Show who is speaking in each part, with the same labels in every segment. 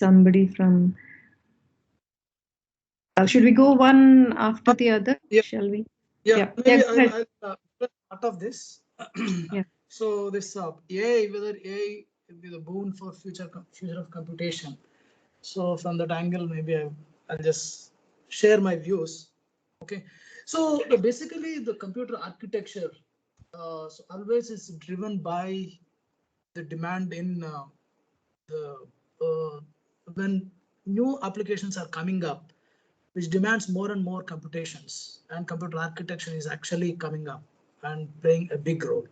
Speaker 1: somebody from. Should we go one after the other?
Speaker 2: Yeah.
Speaker 1: Shall we?
Speaker 2: Yeah, maybe
Speaker 1: go ahead.
Speaker 2: I'll part of this.
Speaker 1: Yeah.
Speaker 2: So this AI, whether AI will be the boon for future of computation. So from that angle, maybe I'll just share my views. Okay, so basically the computer architecture so always is driven by the demand in the when new applications are coming up, which demands more and more computations, and computer architecture is actually coming up and playing a big role.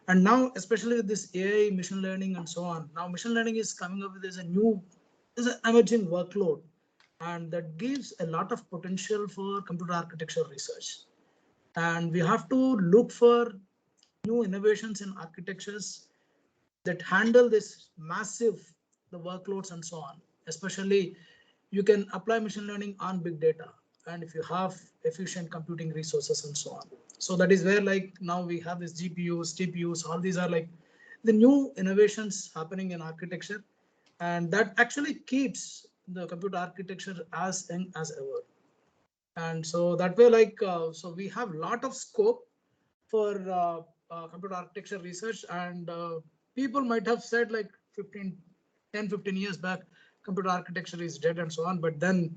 Speaker 2: And now, especially with this AI, machine learning, and so on, now machine learning is coming up with there's an emerging workload, and that gives a lot of potential for computer architecture research. And we have to look for new innovations in architectures that handle this massive the workloads and so on. Especially, you can apply machine learning on big data, and if you have efficient computing resources and so on. So that is where like now we have this GPUs, TPUs, all these are like the new innovations happening in architecture, and that actually keeps the computer architecture as young as ever. And so that way, like so we have a lot of scope for computer architecture research, and people might have said like 10-15 years back computer architecture is dead and so on, but then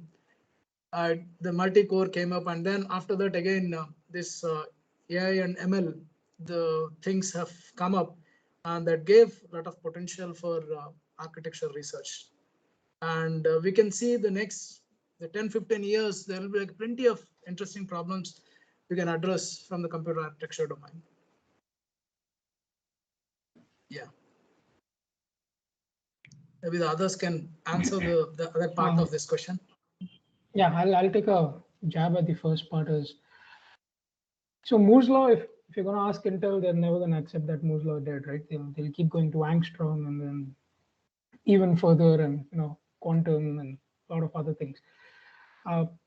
Speaker 2: the multi-core came up, and then after that again this AI and ML, the things have come up, and that gave a lot of potential for architecture research. And we can see the 10-15 years there will be like plenty of interesting problems we can address from the computer architecture domain. Yeah, maybe the others can answer the other part of this question.
Speaker 3: Yeah, I'll take a jab at the first part. Is so Moore's law, if you're going to ask Intel, they're never going to accept that Moore's law is dead, right? They'll keep going to angstrom and then even further, and quantum and a lot of other things.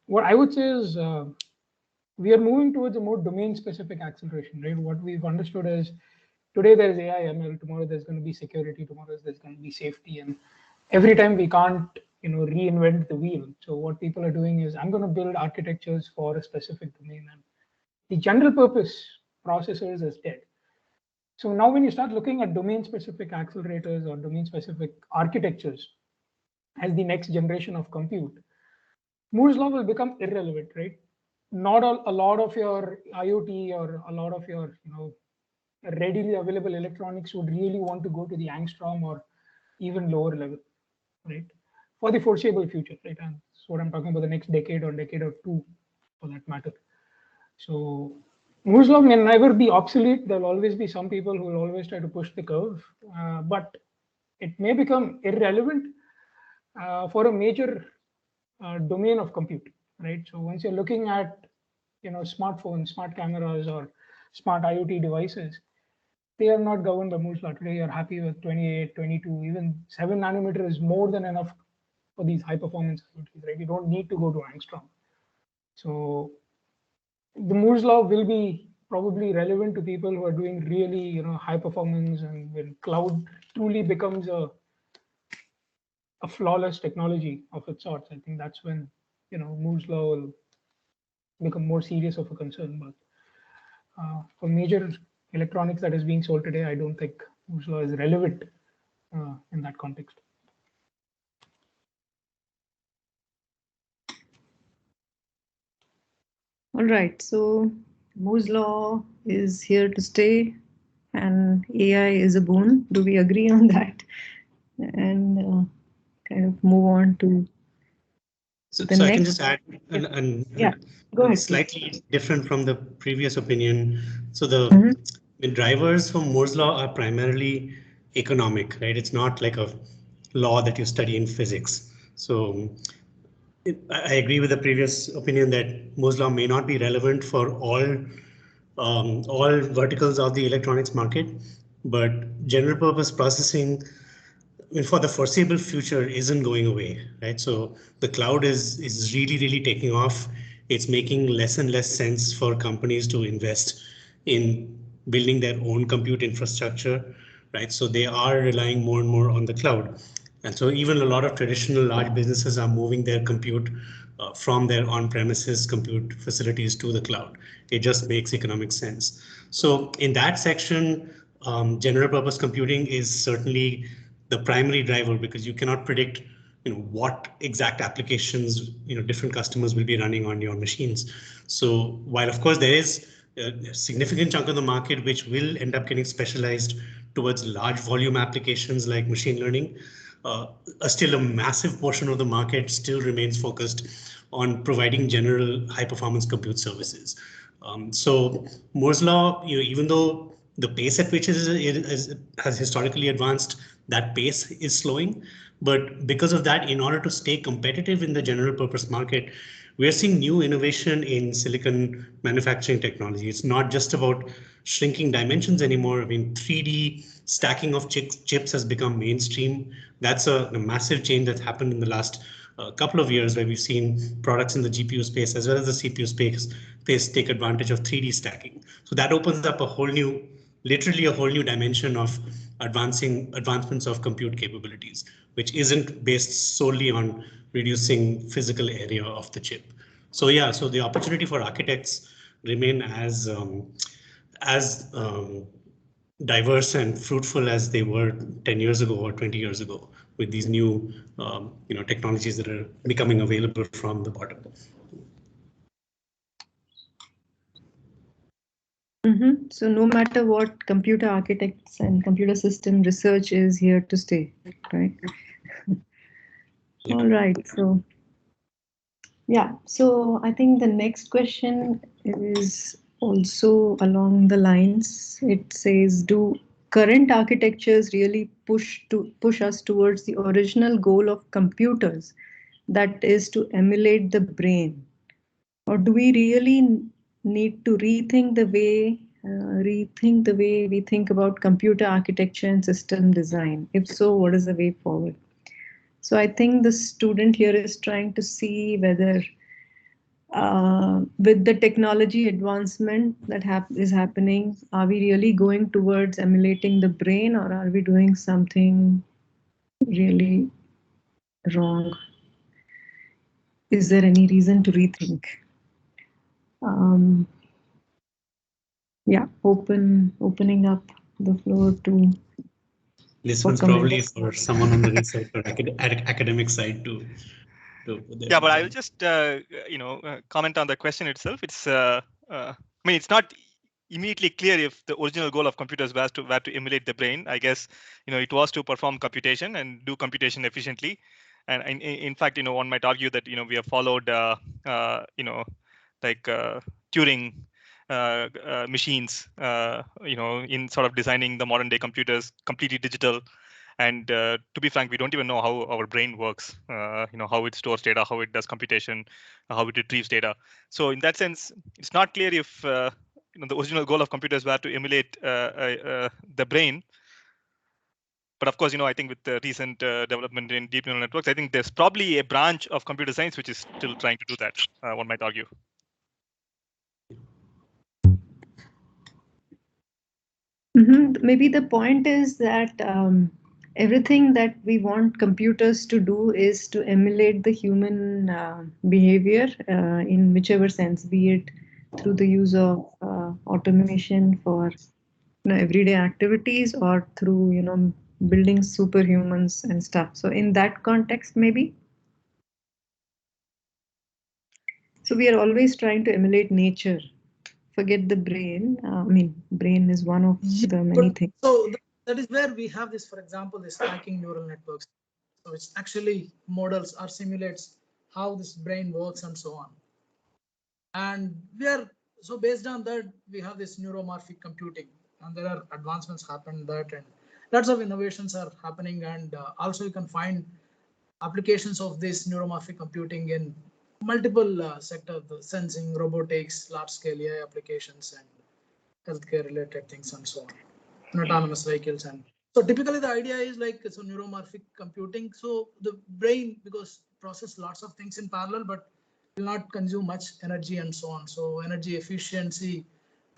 Speaker 3: What I would say is we are moving towards a more domain-specific acceleration, right? What we've understood is today there's AI, ML, tomorrow there's going to be security, tomorrow there's going to be safety, and every time we can't reinvent the wheel. So what people are doing is I'm going to build architectures for a specific domain, and the general purpose processors is dead. So now when you start looking at domain-specific accelerators or domain-specific architectures as the next generation of compute, Moore's law will become irrelevant, right? Not a lot of your IoT or a lot of your readily available electronics would really want to go to the angstrom or even lower level, right? For the foreseeable future, right? And that's what I'm talking about, the next decade or two, for that matter. So Moore's law may never be obsolete. There'll always be some people who will always try to push the curve, but it may become irrelevant for a major domain of compute, right? So once you're looking at smartphones, smart cameras, or smart IoT devices, they are not governed by Moore's law. Today, you're happy with 28, 22, even 7 nanometer is more than enough for these high performance IoTs, right? You don't need to go to angstrom. So the Moore's law will be probably relevant to people who are doing really high performance, and when cloud truly becomes a flawless technology of its sorts, I think that's when Moore's law will become more serious of a concern. But for major electronics that is being sold today, I don't think Moore's law is relevant in that context.
Speaker 1: All right, so Moore's law is here to stay, and AI is a boon. Do we agree on that? And kind of move on to
Speaker 4: so
Speaker 1: the next.
Speaker 4: I can just add
Speaker 1: go ahead.
Speaker 4: Slightly
Speaker 1: please.
Speaker 4: different from the previous opinion. So the drivers for Moore's law are primarily economic, right? It's not like a law that you study in physics. So I agree with the previous opinion that Moore's law may not be relevant for all verticals of the electronics market, but general purpose processing for the foreseeable future isn't going away, right? So the cloud is really taking off. It's making less and less sense for companies to invest in building their own compute infrastructure, right? So they are relying more and more on the cloud. And so even a lot of traditional large businesses are moving their compute from their on-premises compute facilities to the cloud. It just makes economic sense. So in that section, general purpose computing is certainly the primary driver, because you cannot predict what exact applications different customers will be running on your machines. So while of course there is a significant chunk of the market which will end up getting specialized towards large volume applications like machine learning, still a massive portion of the market still remains focused on providing general high performance compute services. So Moore's law, even though the pace at which it has historically advanced, that pace is slowing. But because of that, in order to stay competitive in the general purpose market, we're seeing new innovation in silicon manufacturing technology. It's not just about shrinking dimensions anymore. I mean, 3D stacking of chips has become mainstream. That's a massive change that's happened in the last couple of years, where we've seen products in the GPU space as well as the CPU space take advantage of 3D stacking. So that opens up literally a whole new dimension of advancements of compute capabilities, which isn't based solely on reducing physical area of the chip. So yeah, so the opportunity for architects remain as diverse and fruitful as they were 10 years ago or 20 years ago, with these new technologies that are becoming available from the bottom.
Speaker 1: So no matter what, computer architects and computer system research is here to stay, right?
Speaker 4: Yeah.
Speaker 1: All right. So yeah, so I think the next question is also along the lines. It says, do current architectures really push us towards the original goal of computers, that is to emulate the brain? Or do we really need to rethink the way we think about computer architecture and system design? If so, what is the way forward? So I think the student here is trying to see whether with the technology advancement that is happening, are we really going towards emulating the brain, or are we doing something really wrong? Is there any reason to rethink? Yeah, opening up the floor to.
Speaker 4: This one's probably for someone on the research or academic side to
Speaker 5: yeah, but I will just comment on the question itself. It's I mean, it's not immediately clear if the original goal of computers were to emulate the brain. I guess it was to perform computation and do computation efficiently. And in fact, one might argue that we have followed like Turing machines, in sort of designing the modern day computers completely digital. And to be frank, we don't even know how our brain works, how it stores data, how it does computation, how it retrieves data. So in that sense, it's not clear if the original goal of computers were to emulate the brain. But of course, I think with the recent development in deep neural networks, I think there's probably a branch of computer science which is still trying to do that, one might argue.
Speaker 1: Maybe the point is that everything that we want computers to do is to emulate the human behavior in whichever sense, be it through the use of automation for everyday activities, or through building superhumans and stuff. So in that context, maybe. So we are always trying to emulate nature. Forget the brain. I mean, brain is one of the many things.
Speaker 2: So that is where we have this, for example, this stacking neural networks. So it actually models or simulates how this brain works and so on. And so based on that, we have this neuromorphic computing, and there are advancements happen in that, and lots of innovations are happening. And also you can find applications of this neuromorphic computing in multiple sectors, the sensing, robotics, large scale AI applications, and healthcare related things and so on, and autonomous vehicles. And so typically the idea is like it's a neuromorphic computing. So the brain, because process lots of things in parallel, but will not consume much energy and so on. So energy efficiency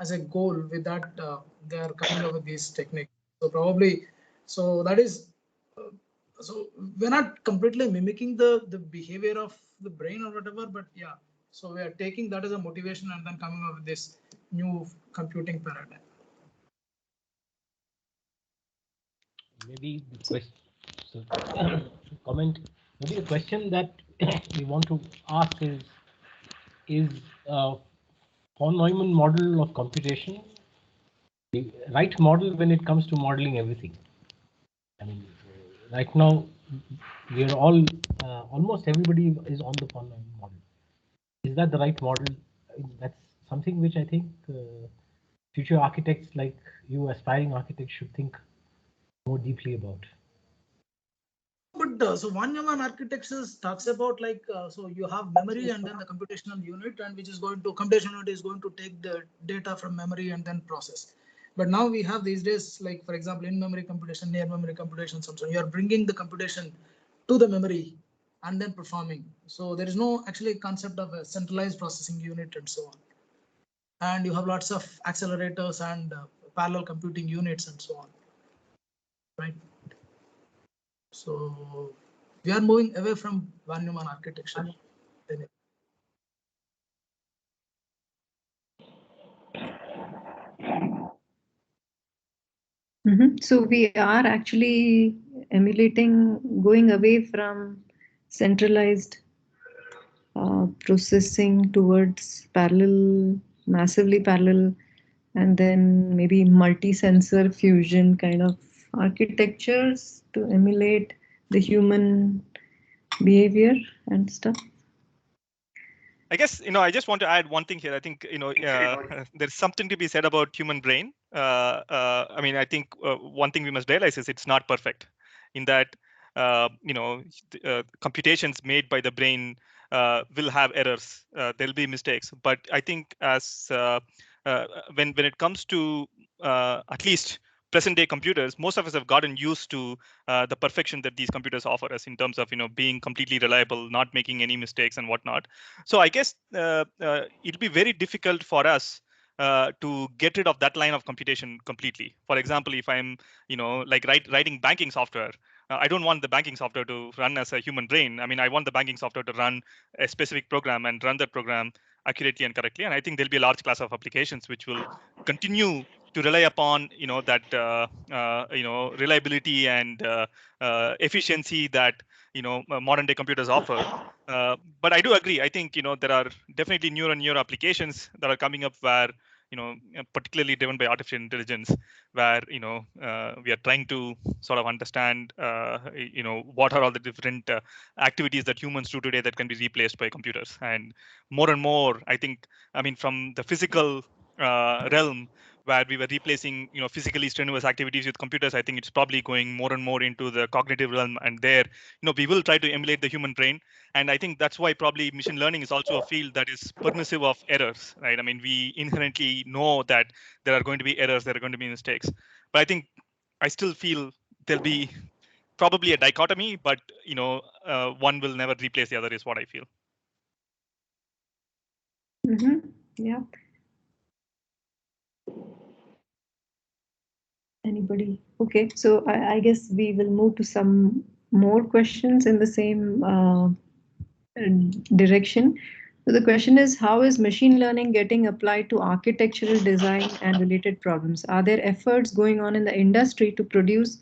Speaker 2: as a goal, with that they are coming up with these techniques. So probably, so that is so we're not completely mimicking the behavior of the brain or whatever, but yeah. So we are taking that as a motivation and then coming up with this new computing paradigm.
Speaker 6: Maybe the question, so, comment. Maybe the question that we want to ask is von Neumann model of computation the right model when it comes to modeling everything? I mean, right now we are all almost everybody is on the von Neumann model. Is that the right model? That's something which I think future architects like you, aspiring architects, should think more deeply about.
Speaker 2: But so von Neumann architecture talks about like so you have memory and then the computational unit, and which is going to computational unit is going to take the data from memory and then process. But now we have these days, like for example, in-memory computation, near-memory computation, so you are bringing the computation to the memory and then performing. So there is no actually concept of a centralized processing unit and so on. And you have lots of accelerators and parallel computing units and so on, right? So we are moving away from von Neumann architecture.
Speaker 1: So we are actually emulating going away from centralized processing towards parallel, massively parallel, and then maybe multi-sensor fusion kind of architectures to emulate the human behavior and stuff.
Speaker 5: I guess, I just want to add one thing here. I think, there's something to be said about human brain. I mean, I think one thing we must realize is it's not perfect in that, computations made by the brain will have errors. There'll be mistakes. But I think as when it comes to at least present day computers, most of us have gotten used to the perfection that these computers offer us in terms of being completely reliable, not making any mistakes and whatnot. So I guess it'll be very difficult for us to get rid of that line of computation completely. For example, if I'm like writing banking software, I don't want the banking software to run as a human brain. I mean, I want the banking software to run a specific program and run that program accurately and correctly. And I think there'll be a large class of applications which will continue to rely upon that reliability and efficiency that modern day computers offer. But I do agree. I think there are definitely newer and newer applications that are coming up where particularly driven by artificial intelligence, where we are trying to sort of understand what are all the different activities that humans do today that can be replaced by computers. And more, I think, from the physical realm, where we were replacing physically strenuous activities with computers, I think it's probably going more and more into the cognitive realm, and there we will try to emulate the human brain. And I think that's why probably machine learning is also a field that is permissive of errors, right? I mean, we inherently know that there are going to be errors, there are going to be mistakes, but I think I still feel there'll be probably a dichotomy, but one will never replace the other, is what I feel.
Speaker 1: Yeah. Anybody? Okay, so I guess we will move to some more questions in the same direction. So the question is, how is machine learning getting applied to architectural design and related problems? Are there efforts going on in the industry to produce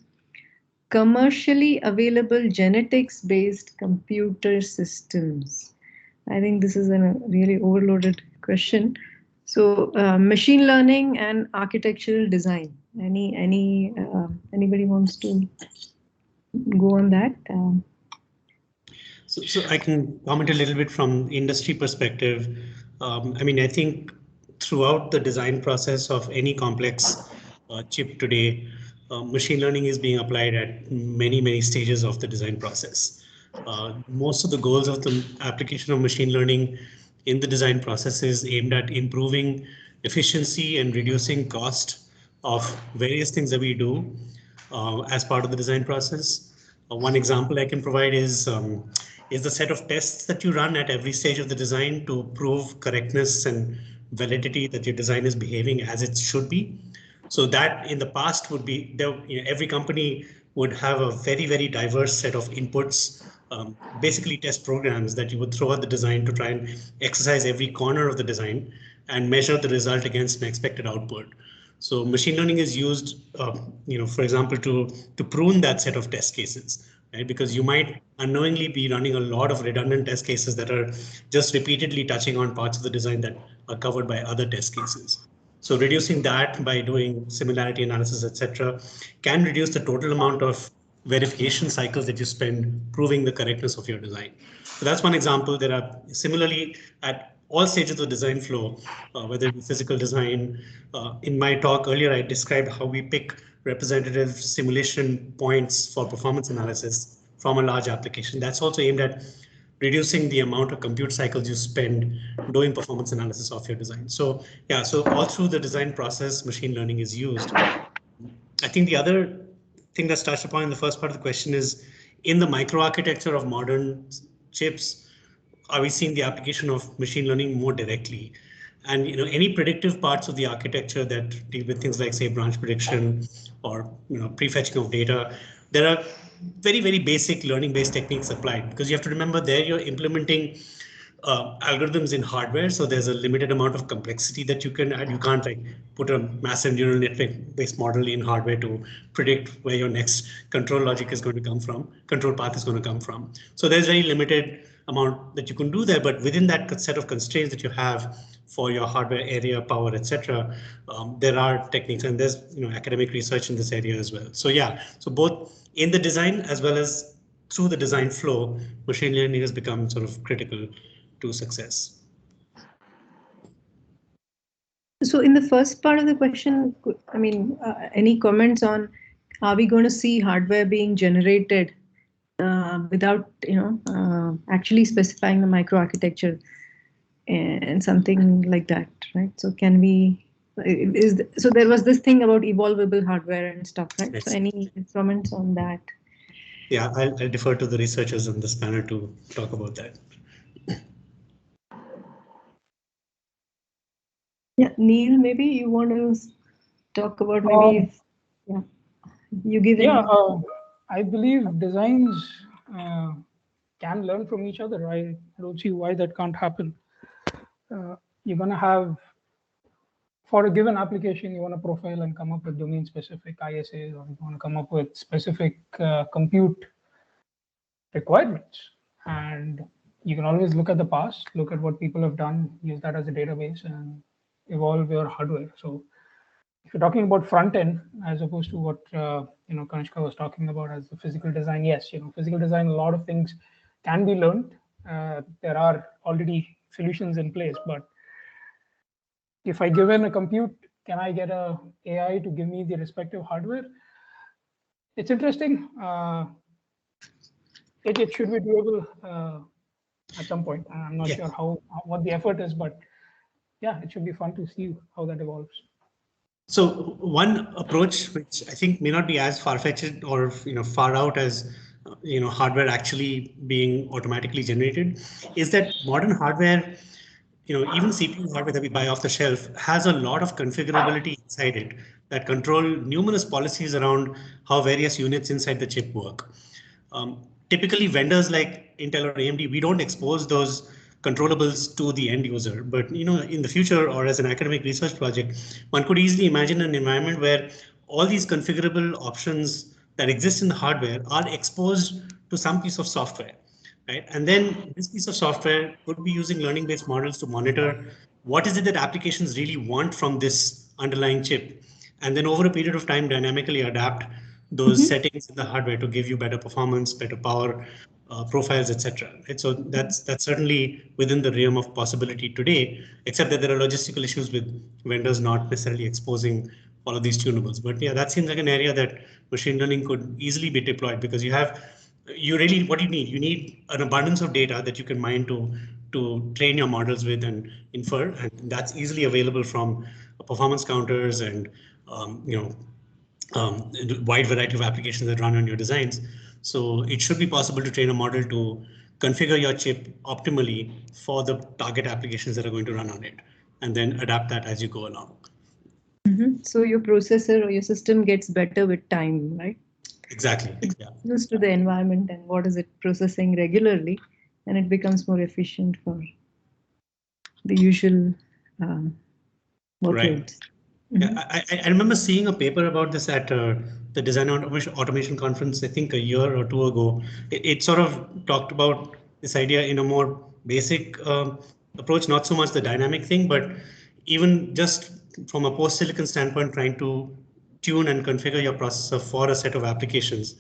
Speaker 1: commercially available genetics-based computer systems? I think this is a really overloaded question. So machine learning and architectural design. Anybody wants to go on that?
Speaker 4: So I can comment a little bit from industry perspective. I mean, I think throughout the design process of any complex chip today, machine learning is being applied at many stages of the design process. Most of the goals of the application of machine learning in the design process is aimed at improving efficiency and reducing cost of various things that we do as part of the design process. One example I can provide is the set of tests that you run at every stage of the design to prove correctness and validity that your design is behaving as it should be. So that in the past would be every company would have a very, very diverse set of inputs, basically test programs that you would throw at the design to try and exercise every corner of the design and measure the result against an expected output. So machine learning is used, for example, to prune that set of test cases, right? Because you might unknowingly be running a lot of redundant test cases that are just repeatedly touching on parts of the design that are covered by other test cases. So reducing that by doing similarity analysis, etc., can reduce the total amount of verification cycles that you spend proving the correctness of your design. So that's one example. There are similarly at all stages of the design flow, whether it be physical design. In my talk earlier, I described how we pick representative simulation points for performance analysis from a large application. That's also aimed at reducing the amount of compute cycles you spend doing performance analysis of your design. So yeah, so all through the design process, machine learning is used. I think the other thing that's touched upon in the first part of the question is in the microarchitecture of modern chips, are we seeing the application of machine learning more directly? And any predictive parts of the architecture that deal with things like, say, branch prediction or prefetching of data, there are very, very basic learning-based techniques applied, because you have to remember there you're implementing algorithms in hardware, so there's a limited amount of complexity that you can add. You can't like put a massive neural network-based model in hardware to predict where your next control logic is going to come from, control path is going to come from. So there's very limited amount that you can do there, but within that set of constraints that you have for your hardware area, power, etc., there are techniques, and there's academic research in this area as well. So yeah, so both in the design as well as through the design flow, machine learning has become sort of critical to success.
Speaker 1: So in the first part of the question, I mean, any comments on, are we going to see hardware being generated without, actually specifying the microarchitecture and something like that, right? So can we, so there was this thing about evolvable hardware and stuff, right?
Speaker 4: Yes.
Speaker 1: So any comments on that?
Speaker 4: Yeah, I'll defer to the researchers on this panel to talk about that.
Speaker 1: Yeah, Neil, maybe you want to talk about maybe you give it.
Speaker 3: Yeah, I believe designs can learn from each other. I don't see why that can't happen. You're going to have, for a given application, you want to profile and come up with domain-specific ISAs, or you want to come up with specific compute requirements. And you can always look at the past, look at what people have done, use that as a database, and evolve your hardware. So if you're talking about front end, as opposed to what Kanishka was talking about as the physical design, yes, physical design, a lot of things can be learned. There are already solutions in place, but if I give in a compute, can I get a AI to give me the respective hardware? It's interesting. It should be doable at some point. I'm not sure what the effort is, but yeah, it should be fun to see how that evolves.
Speaker 4: So one approach, which I think may not be as far-fetched or far out as hardware actually being automatically generated, is that modern hardware, even CPU hardware that we buy off the shelf, has a lot of configurability inside it that control numerous policies around how various units inside the chip work. Typically, vendors like Intel or AMD, we don't expose those controllables to the end user. But in the future, or as an academic research project, one could easily imagine an environment where all these configurable options that exist in the hardware are exposed to some piece of software, right? And then this piece of software could be using learning-based models to monitor what is it that applications really want from this underlying chip, and then over a period of time dynamically adapt those settings in the hardware to give you better performance, better power profiles, etc. Right? So that's certainly within the realm of possibility today, except that there are logistical issues with vendors not necessarily exposing all of these tunables. But yeah, that seems like an area that machine learning could easily be deployed, because you really, what do you need? You need an abundance of data that you can mine to train your models with and infer, and that's easily available from performance counters and wide variety of applications that run on your designs. So it should be possible to train a model to configure your chip optimally for the target applications that are going to run on it, and then adapt that as you go along.
Speaker 1: So your processor or your system gets better with time, right?
Speaker 4: Exactly. Yeah.
Speaker 1: Used to the environment and what is it processing regularly, and it becomes more efficient for the usual workloads.
Speaker 4: Yeah, I remember seeing a paper about this at the Design Automation Conference, I think a year or two ago. It sort of talked about this idea in a more basic approach, not so much the dynamic thing, but even just from a post-silicon standpoint, trying to tune and configure your processor for a set of applications.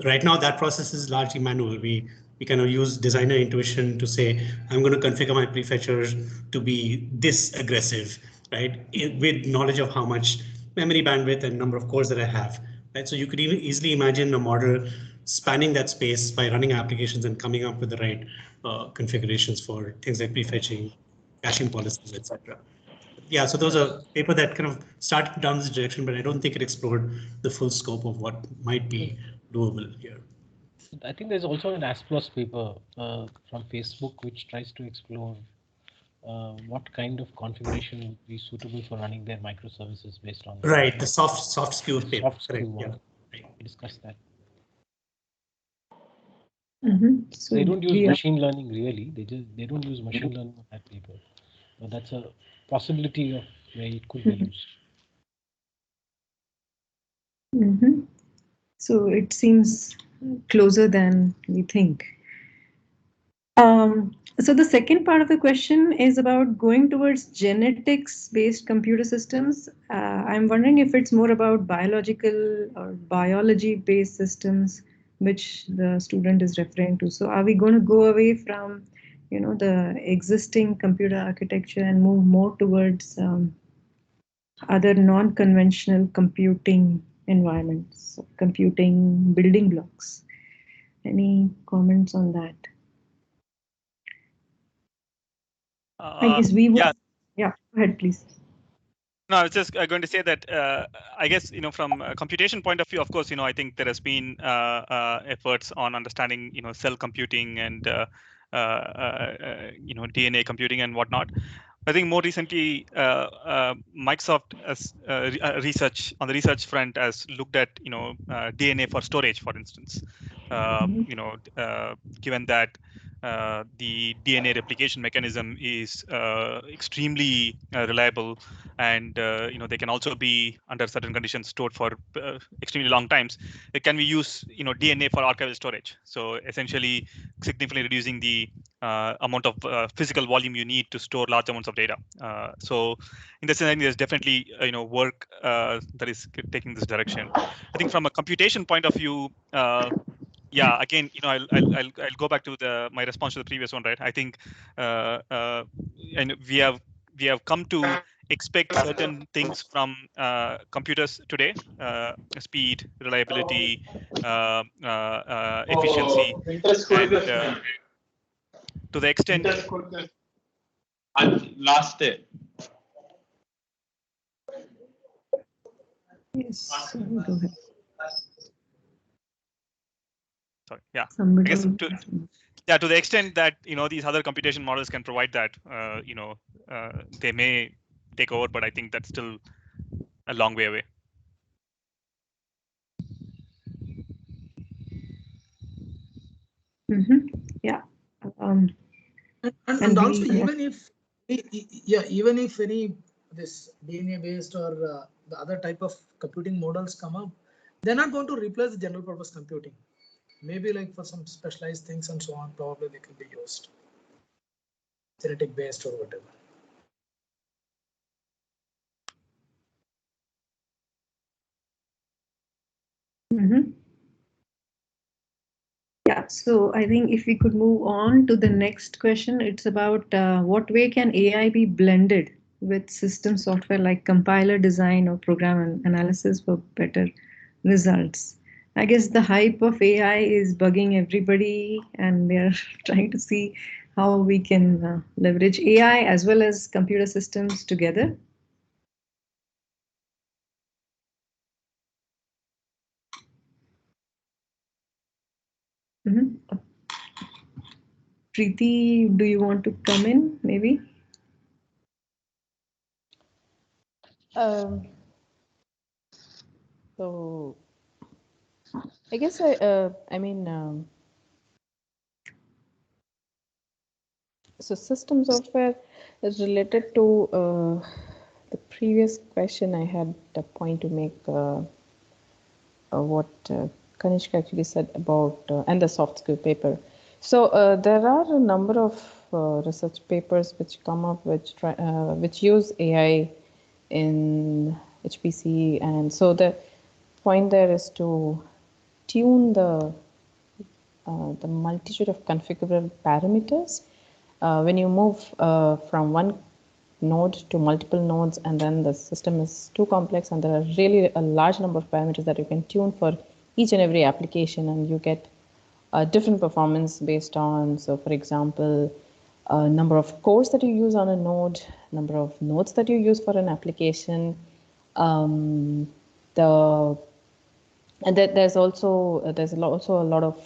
Speaker 4: Right now, that process is largely manual. We kind of use designer intuition to say, I'm going to configure my prefetchers to be this aggressive, right? With knowledge of how much memory bandwidth and number of cores that I have, right? So you could even easily imagine a model spanning that space by running applications and coming up with the right configurations for things like prefetching, caching policies, etc. Yeah, so there was a paper that kind of started down this direction, but I don't think it explored the full scope of what might be doable here.
Speaker 6: I think there's also an ASPLOS paper from Facebook which tries to explore what kind of configuration would be suitable for running their microservices based on
Speaker 4: Right, the soft skew paper.
Speaker 6: soft
Speaker 4: Correct.
Speaker 6: SKU
Speaker 4: Yeah.
Speaker 6: one.
Speaker 4: Right.
Speaker 6: We discussed that.
Speaker 1: So
Speaker 6: They don't use machine learning really. They don't use machine learning on that paper, but that's a possibility of where it could be used.
Speaker 1: So it seems closer than we think. So the second part of the question is about going towards genetics-based computer systems. I'm wondering if it's more about biological or biology-based systems, which the student is referring to. So are we going to go away from, the existing computer architecture and move more towards other non-conventional computing environments, computing building blocks? Any comments on that? I guess we would. Yeah, go ahead, please.
Speaker 5: No, I was just going to say that I guess from a computation point of view, of course, I think there has been efforts on understanding cell computing and DNA computing and whatnot. I think more recently, Microsoft has research on the research front has looked at DNA for storage, for instance. Given that the DNA replication mechanism is extremely reliable, and they can also be under certain conditions stored for extremely long times. It can be used DNA for archival storage. So essentially, significantly reducing the amount of physical volume you need to store large amounts of data. So in this sense, there's definitely work that is taking this direction. I think from a computation point of view, yeah, again, I'll go back to my response to the previous one, right? I think, and we have come to expect certain things from computers today: speed, reliability, efficiency, and to the extent.
Speaker 7: Last day.
Speaker 1: Yes, go ahead.
Speaker 5: Sorry, yeah.
Speaker 1: Somebody
Speaker 5: I guess to the extent that these other computation models can provide that, they may take over, but I think that's still a long way away.
Speaker 1: Yeah.
Speaker 2: And also, even if any this DNA based or the other type of computing models come up, they're not going to replace the general purpose computing. Maybe like for some specialized things and so on, probably they could be used, genetic based or whatever.
Speaker 1: Yeah, so I think if we could move on to the next question, it's about what way can AI be blended with system software like compiler design or program analysis for better results. I guess the hype of AI is bugging everybody, and they're trying to see how we can leverage AI as well as computer systems together. Preeti, do you want to come in, maybe?
Speaker 8: So
Speaker 7: I guess I mean, so system software is related to the previous question. I had a point to make what Kanishka actually said about and the soft skill paper. So there are a number of research papers which come up which use AI in HPC, and so the point there is to tune the multitude of configurable parameters. When you move from one node to multiple nodes, and then the system is too complex, and there are really a large number of parameters that you can tune for each and every application, and you get a different performance based on, so for example, number of cores that you use on a node, number of nodes that you use for an application, the and there's also also a lot of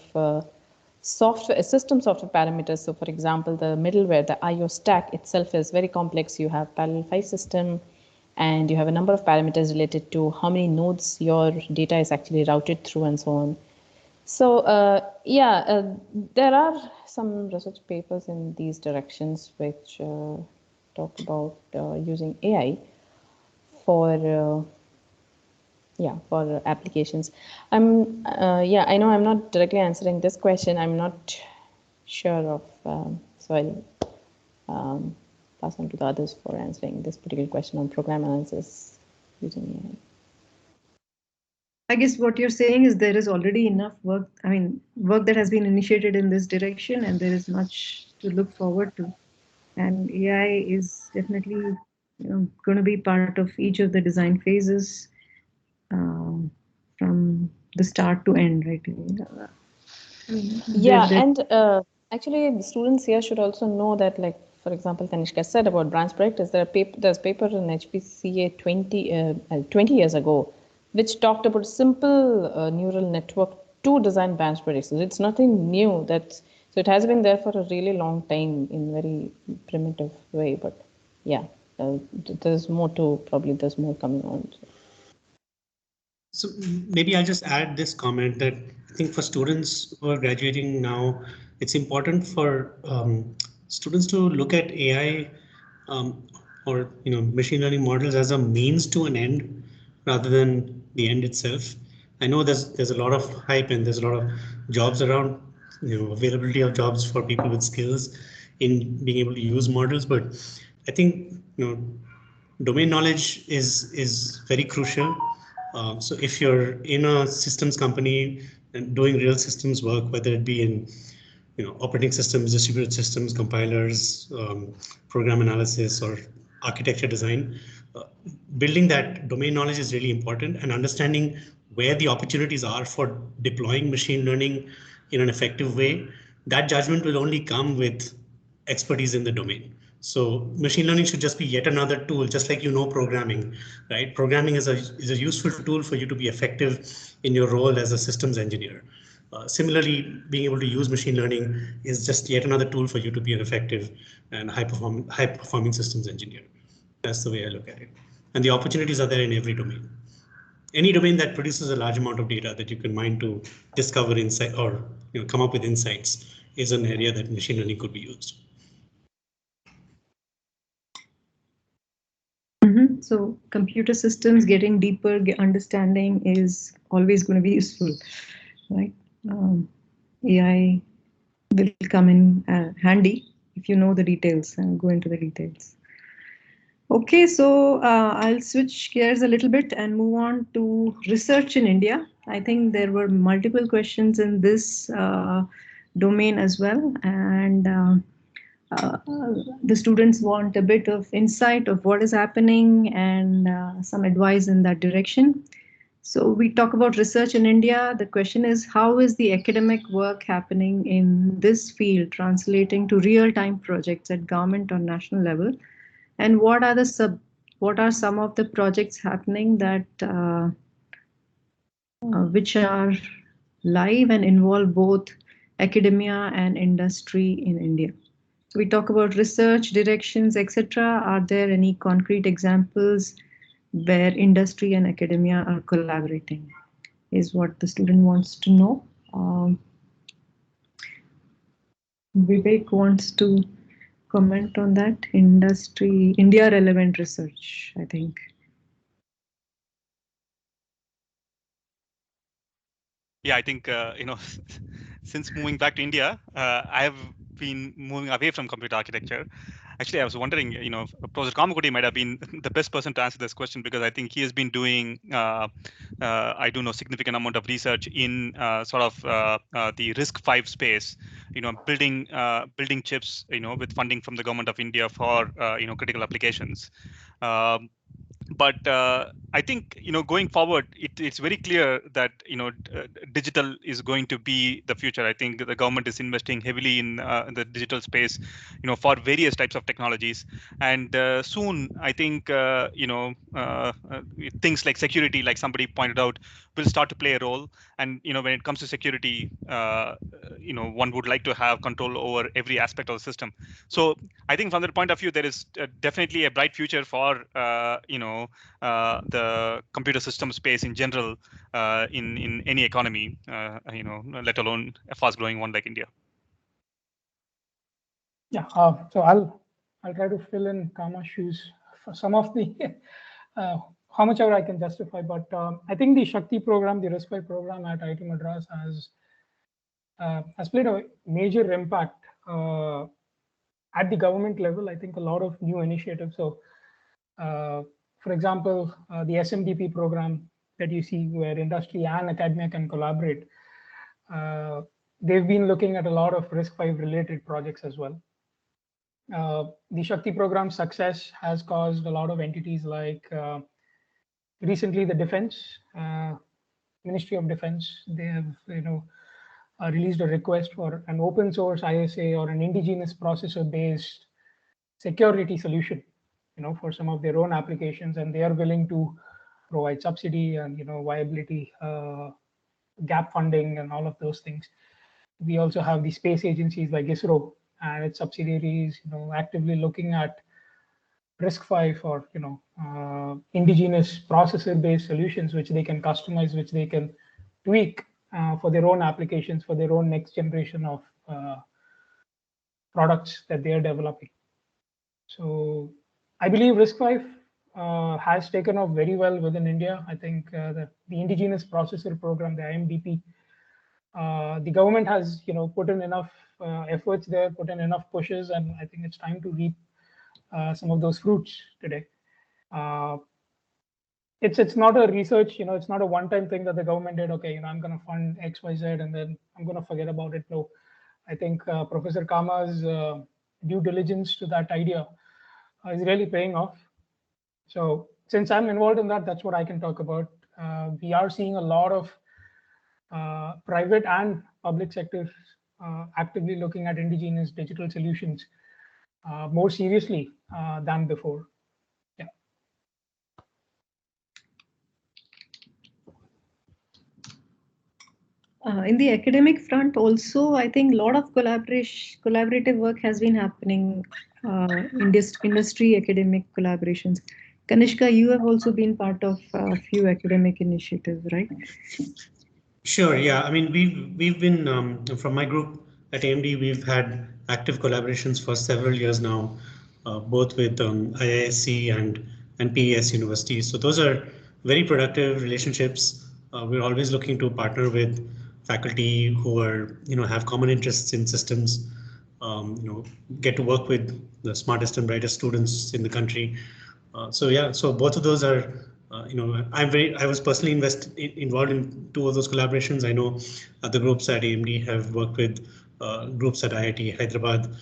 Speaker 7: system software parameters. So for example, the middleware, the IO stack itself is very complex. You have parallel file system, and you have a number of parameters related to how many nodes your data is actually routed through, and so on. So there are some research papers in these directions which talk about using AI for for applications. I know I'm not directly answering this question. I'm not sure of, so I'll pass on to the others for answering this particular question on program analysis using AI.
Speaker 1: I guess what you're saying is there is already enough work, I mean, work that has been initiated in this direction, and there is much to look forward to. And AI is definitely going to be part of each of the design phases from the start to end, right?
Speaker 7: Actually, the students here should also know that, like, for example, Kanishka said about branch predictors, there's paper in HPCA 20 years ago, which talked about simple neural network to design branch predictors. It's nothing new. So it has been there for a really long time in very primitive way. But yeah, there's more coming on.
Speaker 4: So maybe I'll just add this comment that I think for students who are graduating now, it's important for students to look at AI or machine learning models as a means to an end rather than the end itself. I know there's a lot of hype and there's a lot of jobs around, availability of jobs for people with skills in being able to use models, but I think domain knowledge is very crucial. So if you're in a systems company and doing real systems work, whether it be in operating systems, distributed systems, compilers, program analysis, or architecture design, building that domain knowledge is really important, and understanding where the opportunities are for deploying machine learning in an effective way. That judgment will only come with expertise in the domain. So machine learning should just be yet another tool, just like programming, right? Programming is a useful tool for you to be effective in your role as a systems engineer. Similarly, being able to use machine learning is just yet another tool for you to be an effective and high-performing systems engineer. That's the way I look at it. And the opportunities are there in every domain. Any domain that produces a large amount of data that you can mine to discover insight or come up with insights is an area that machine learning could be used.
Speaker 1: So computer systems getting deeper understanding is always going to be useful, right? AI will come in handy if you know the details and go into the details. Okay, so I'll switch gears a little bit and move on to research in India. I think there were multiple questions in this domain as well, and the students want a bit of insight of what is happening and some advice in that direction. So we talk about research in India. The question is, how is the academic work happening in this field translating to real-time projects at government or national level? And what are some of the projects happening that which are live and involve both academia and industry in India? We talk about research directions, etc. Are there any concrete examples where industry and academia are collaborating? is what the student wants to know. Vivek wants to comment on that. India relevant research, I think.
Speaker 5: Yeah, I think, since moving back to India, I have been moving away from computer architecture. Actually, I was wondering, Professor Kamakodi might have been the best person to answer this question, because I think he has been doing, I do know, significant amount of research in sort of the RISC-V space, building chips, with funding from the government of India for, critical applications. But I think, going forward, it's very clear that, digital is going to be the future. I think the government is investing heavily in the digital space, for various types of technologies. And soon, I think, things like security, like somebody pointed out, will start to play a role. And, when it comes to security, one would like to have control over every aspect of the system. So I think from that point of view, there is definitely a bright future for, the computer system space in general, in any economy, let alone a fast-growing one like India.
Speaker 3: Yeah, so I'll try to fill in Kama's shoes for some of the how much ever I can justify. But I think the Shakti program, the RISC-V program at IIT Madras has played a major impact at the government level. I think a lot of new initiatives. So, for example, the SMDP program that you see, where industry and academia can collaborate, they've been looking at a lot of RISC-V related projects as well. The Shakti program success has caused a lot of entities like recently the Defense Ministry of Defense. They have released a request for an open source ISA or an indigenous processor based security solution, for some of their own applications, and they are willing to provide subsidy and viability gap funding and all of those things. We also have the space agencies like ISRO and its subsidiaries, actively looking at RISC-V for indigenous processor-based solutions, which they can customize, which they can tweak for their own applications, for their own next generation of products that they are developing. So I believe RISC-V has taken off very well within India. I think the indigenous processor program, the IMDP, the government has put in enough efforts there, put in enough pushes, and I think it's time to reap some of those fruits today. It's not a research, it's not a one-time thing that the government did. Okay, I'm going to fund X, Y, Z, and then I'm going to forget about it. No, I think Professor Kama's due diligence to that idea is really paying off. So since I'm involved in that, that's what I can talk about. We are seeing a lot of private and public sectors actively looking at indigenous digital solutions more seriously than before. Yeah.
Speaker 1: In the academic front also, I think a lot of collaborative work has been happening in industry academic collaborations. Kanishka, you have also been part of a few academic initiatives, right?
Speaker 4: Sure, yeah. I mean, we've been, from my group at AMD, we've had active collaborations for several years now, both with IISc and PES universities. So those are very productive relationships. We're always looking to partner with faculty who are, have common interests in systems, get to work with the smartest and brightest students in the country. So yeah, so both of those are, I was personally involved in two of those collaborations. I know other groups at AMD have worked with groups at IIT Hyderabad.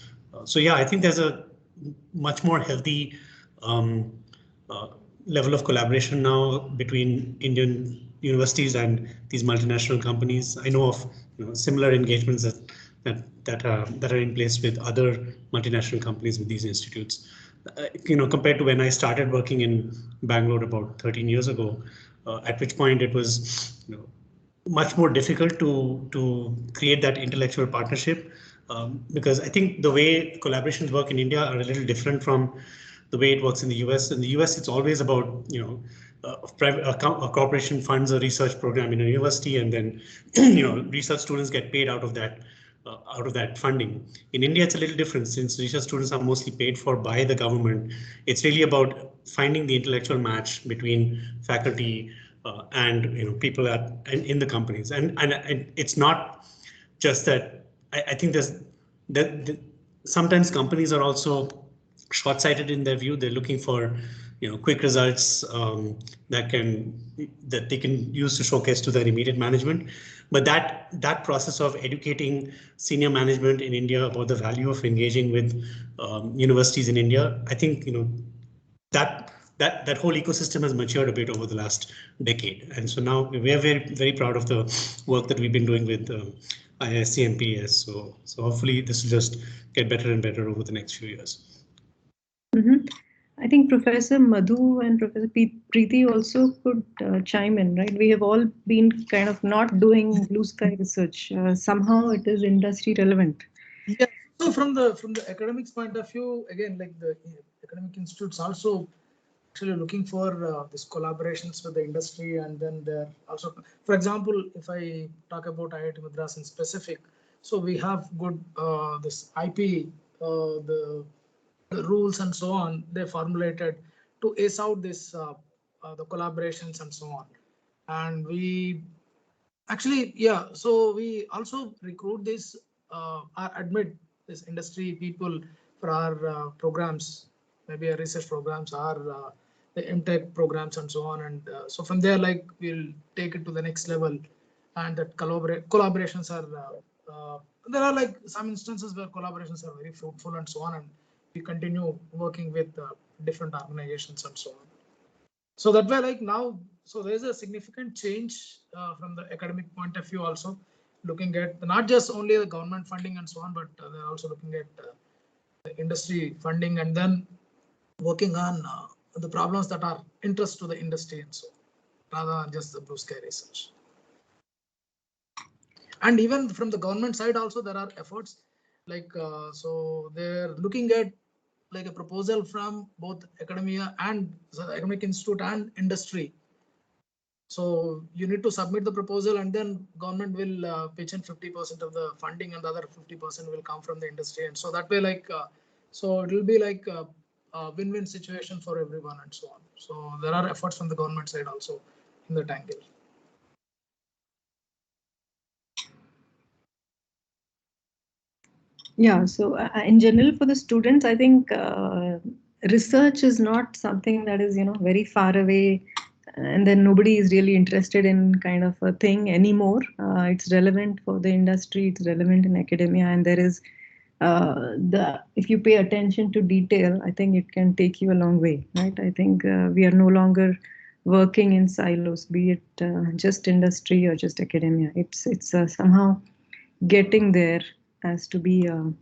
Speaker 4: So yeah, I think there's a much more healthy level of collaboration now between Indian universities and these multinational companies. I know of similar engagements that are in place with other multinational companies with these institutes. Compared to when I started working in Bangalore about 13 years ago, at which point it was much more difficult to create that intellectual partnership, because I think the way collaborations work in India are a little different from the way it works in the US. In the US, it's always about private corporation funds a research program in a university, and then research students get paid out of that funding. In India, it's a little different since research students are mostly paid for by the government. It's really about finding the intellectual match between faculty and people in the companies, and it's not just that. I think there's that sometimes companies are also short-sighted in their view. They're looking for quick results that they can use to showcase to their immediate management. But that process of educating senior management in India about the value of engaging with universities in India, I think that whole ecosystem has matured a bit over the last decade, and so now we are very, very proud of the work that we've been doing with IISc and PES. So hopefully this will just get better and better over the next few years.
Speaker 1: Mm-hmm. I think Professor Madhu and Professor Preeti also could chime in, right? We have all been kind of not doing blue sky research. Somehow it is industry relevant.
Speaker 2: Yeah. So from the academics point of view, again, like the academic institutes also actually looking for these collaborations with the industry, and then they're also, for example, if I talk about IIT Madras in specific, so we have good this IP, the rules and so on, they formulated to ace out this the collaborations and so on. And we actually, yeah, so we also recruit this or admit this industry people for our programs, maybe our research programs or the MTech programs and so on. And so from there, like, we'll take it to the next level, and that collaborations are there are like some instances where collaborations are very fruitful and so on, and we continue working with different organizations and so on. So that way, like now, so there's a significant change from the academic point of view also, looking at not just only the government funding and so on, but they're also looking at the industry funding, and then working on the problems that are interest to the industry and so on, rather than just the blue sky research. And even from the government side also, there are efforts like, so they're looking at like a proposal from both academia and the academic institute and industry. So you need to submit the proposal, and then government will pitch in 50% of the funding, and the other 50% will come from the industry. And so that way, like, so it will be like a win-win situation for everyone and so on. So there are efforts from the government side also in that angle.
Speaker 1: Yeah, so in general for the students, I think research is not something that is, very far away, and then nobody is really interested in kind of a thing anymore. It's relevant for the industry, it's relevant in academia, and there is if you pay attention to detail, I think it can take you a long way, right? I think we are no longer working in silos, be it just industry or just academia. It's somehow getting there as to be a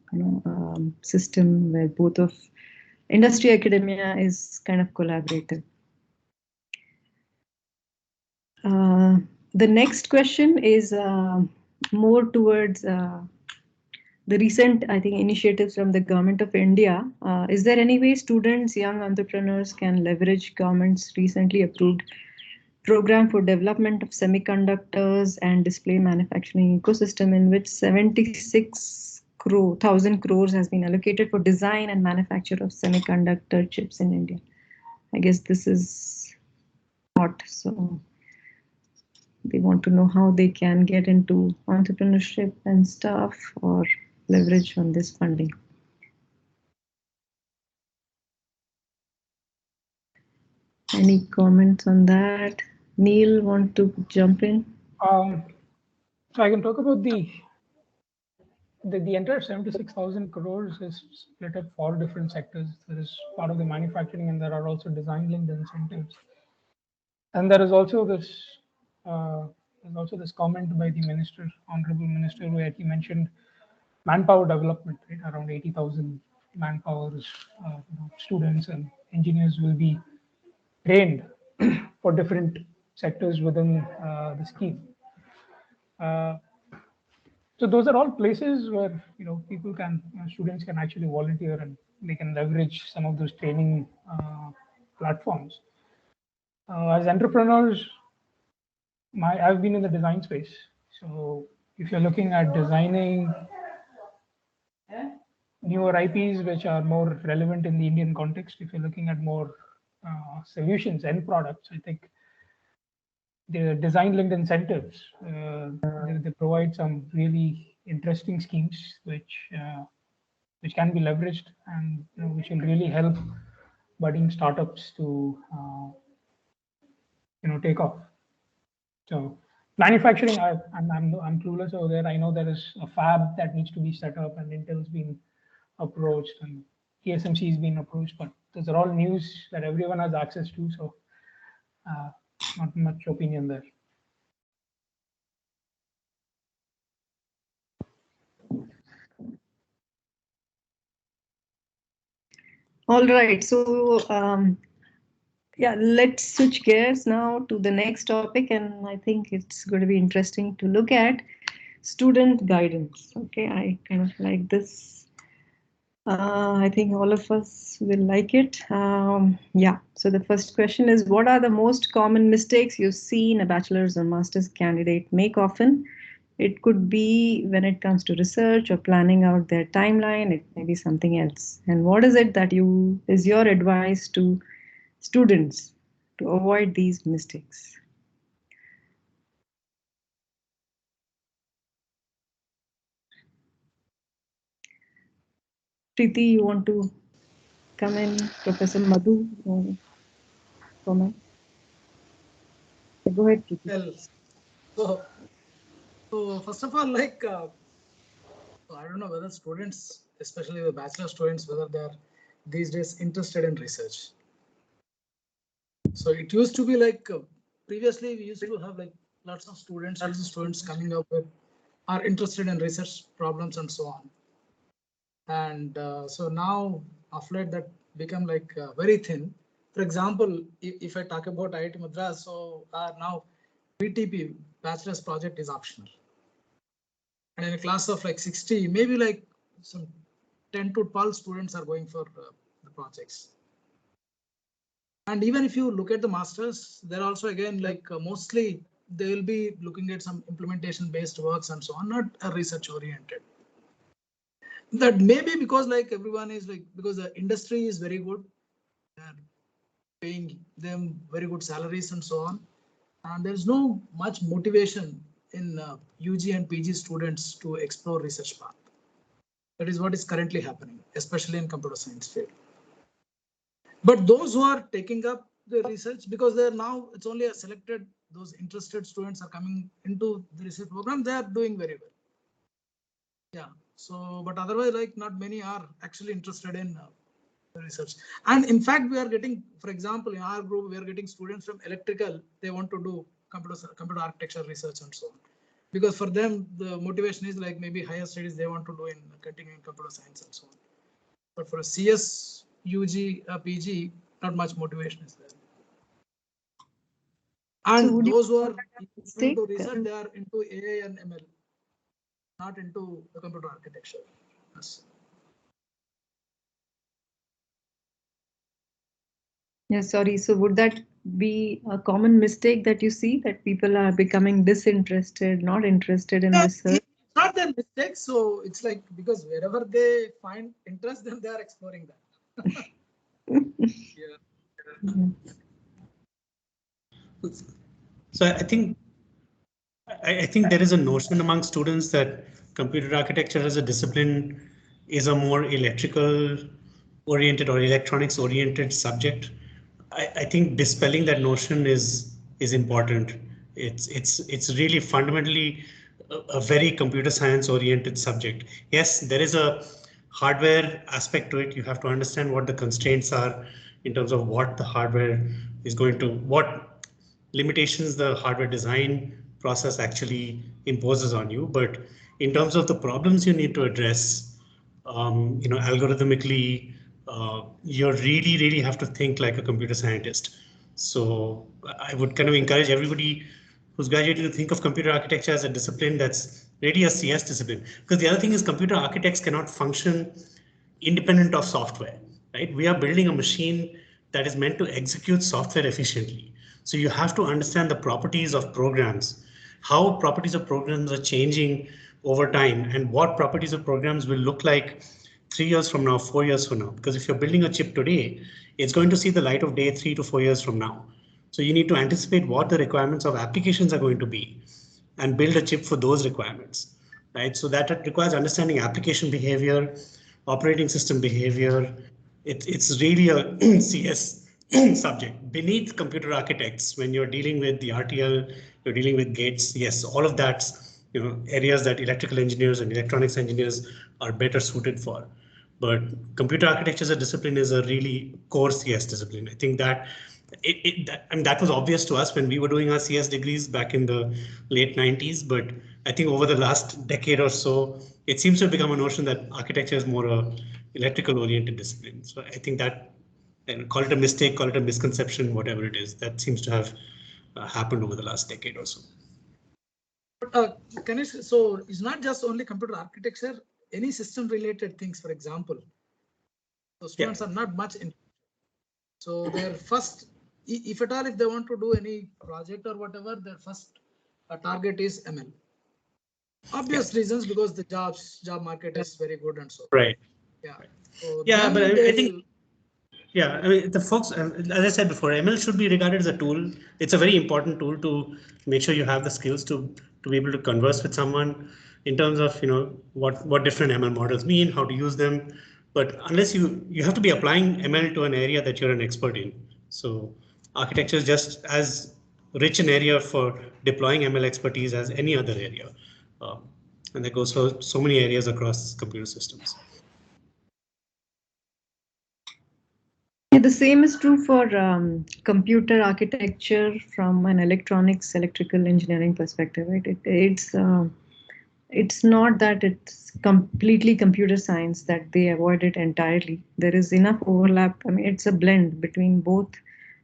Speaker 1: system where both of industry academia is kind of collaborative. The next question is more towards the recent, I think, initiatives from the Government of India. Is there any way students, young entrepreneurs can leverage government's recently approved program for development of semiconductors and display manufacturing ecosystem, in which 76,000 crores has been allocated for design and manufacture of semiconductor chips in India? I guess this is hot, so they want to know how they can get into entrepreneurship and stuff or leverage on this funding. Any comments on that? Neil, want to jump in?
Speaker 3: So I can talk about the entire 76,000 crores is split up 4 different sectors. There is part of the manufacturing, and there are also design-linked incentives. And there is also this comment by the minister, honorable minister, where he mentioned manpower development, right? Around 80,000 manpower students and engineers will be trained for different sectors within the scheme. So those are all places where people can, students can actually volunteer, and they can leverage some of those training platforms. As entrepreneurs, I've been in the design space. So if you're looking at designing newer IPs which are more relevant in the Indian context, if you're looking at more solutions and products, I think the design-linked incentives, they provide some really interesting schemes which can be leveraged and which will really help budding startups to take off. So manufacturing, I'm clueless over there. I know there is a fab that needs to be set up, and Intel's been approached, and TSMC has been approached, but those are all news that everyone has access to. So not much opinion there.
Speaker 1: All right, so yeah, let's switch gears now to the next topic, and I think it's going to be interesting to look at student guidance. Okay, I kind of like this. I think all of us will like it. Yeah, so the first question is, what are the most common mistakes you see in a bachelor's or master's candidate make often? It could be when it comes to research or planning out their timeline. It may be something else. And what is it that is your advice to students to avoid these mistakes? Preeti, you want to come in? Professor Madhu, comment? Go ahead, Preeti.
Speaker 2: Well, so first of all, like, I don't know whether students, especially the bachelor students, whether they're these days interested in research. So it used to be like previously we used to have like lots of students coming up with are interested in research problems and so on. And so now of late that become like very thin. For example, if I talk about IIT Madras, so now BTP, bachelor's project, is optional. And in a class of like 60, maybe like some 10 to 12 students are going for the projects. And even if you look at the masters, they're also again like mostly they will be looking at some implementation based works and so on, not a research oriented. That may be because like everyone is like, because the industry is very good, they're paying them very good salaries and so on. And there's no much motivation in UG and PG students to explore research path. That is what is currently happening, especially in computer science field. But those who are taking up the research, because they're now, it's only a selected, those interested students are coming into the research program, they are doing very well. Yeah, so, but otherwise, like not many are actually interested in research. And in fact, we are getting, for example, in our group, we are getting students from electrical, they want to do computer architecture research and so on. Because for them, the motivation is like maybe higher studies they want to do in continuing computer science and so on. But for a CS, UG, PG, not much motivation is there. And
Speaker 1: So
Speaker 2: those who are into research, they are into AI and ML, not into the computer architecture. Yes.
Speaker 1: Yeah, sorry. So would that be a common mistake that you see, that people are becoming disinterested, not interested in research?
Speaker 2: It's not their mistake. So it's like, because wherever they find interest, then they are exploring that. Yeah.
Speaker 4: So I think there is a notion among students that computer architecture as a discipline is a more electrical oriented or electronics oriented subject. I think dispelling that notion is important. It's really fundamentally a very computer science oriented subject. Yes, there is a hardware aspect to it. You have to understand what the constraints are in terms of what the hardware is going to, what limitations the hardware design process actually imposes on you. But in terms of the problems you need to address, algorithmically, you really have to think like a computer scientist. So I would kind of encourage everybody who's graduating to think of computer architecture as a discipline that's really a CS discipline. Because the other thing is, computer architects cannot function independent of software, right? We are building a machine that is meant to execute software efficiently. So you have to understand the properties of programs, how properties of programs are changing over time, and what properties of programs will look like 3 years from now, 4 years from now. Because if you're building a chip today, it's going to see the light of day 3 to 4 years from now. So you need to anticipate what the requirements of applications are going to be and build a chip for those requirements, right? So that requires understanding application behavior, operating system behavior. It's really a CS subject beneath computer architects. When you're dealing with the RTL, you're dealing with gates. Yes, all of that's, you know, areas that electrical engineers and electronics engineers are better suited for. But computer architecture as a discipline is a really core CS discipline. I think that that was obvious to us when we were doing our CS degrees back in the late 90s. But I think over the last decade or so, it seems to have become a notion that architecture is more a electrical oriented discipline. So I think that, and call it a mistake, call it a misconception, whatever it is, that seems to have happened over the last decade or so.
Speaker 2: Ganesh, so it's not just only computer architecture, any system related things, for example. So students are not much in. So their first, if at all, if they want to do any project or whatever, their first target is ML. Obvious reasons, because the job market is very good and so.
Speaker 4: Right.
Speaker 2: Yeah. So
Speaker 4: yeah, but I think. Yeah, I mean, the folks, as I said before, ML should be regarded as a tool. It's a very important tool to make sure you have the skills to be able to converse with someone in terms of, you know, what different ML models mean, how to use them. But unless you have to be applying ML to an area that you're an expert in. So architecture is just as rich an area for deploying ML expertise as any other area. And that goes for so many areas across computer systems.
Speaker 1: Yeah, the same is true for computer architecture from an electronics, electrical engineering perspective, right? It's not that it's completely computer science that they avoid it entirely. There is enough overlap. I mean, it's a blend between both,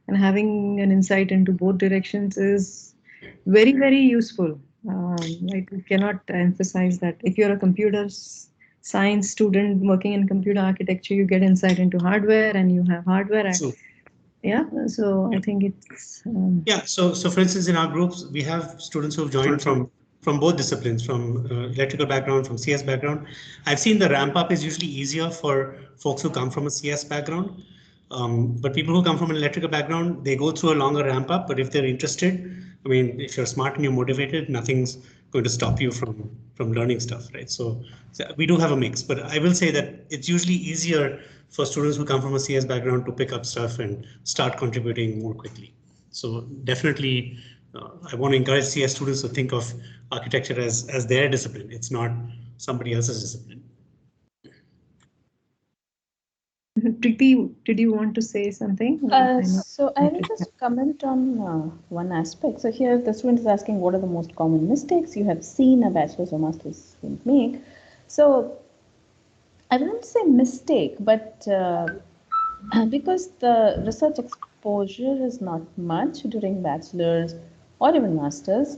Speaker 1: and having an insight into both directions is very, very useful. Right? We cannot emphasize that. If you're a computer science student working in computer architecture, you get insight into hardware, and you have hardware. Yeah, so I think it's
Speaker 4: yeah. So for instance, in our groups, we have students who have joined from both disciplines, from electrical background, from CS background. I've seen the ramp up is usually easier for folks who come from a CS background. But people who come from an electrical background, they go through a longer ramp up. But if they're interested, I mean, if you're smart and you're motivated, nothing's going to stop you from learning stuff, right? So we do have a mix, but I will say that it's usually easier for students who come from a CS background to pick up stuff and start contributing more quickly. So definitely, I want to encourage CS students to think of architecture as their discipline. It's not somebody else's discipline.
Speaker 1: Preeti, did you want to say something?
Speaker 7: So I will just comment on one aspect. So here the student is asking, what are the most common mistakes you have seen a bachelor's or master's student make? So I wouldn't say mistake, but because the research exposure is not much during bachelor's or even master's,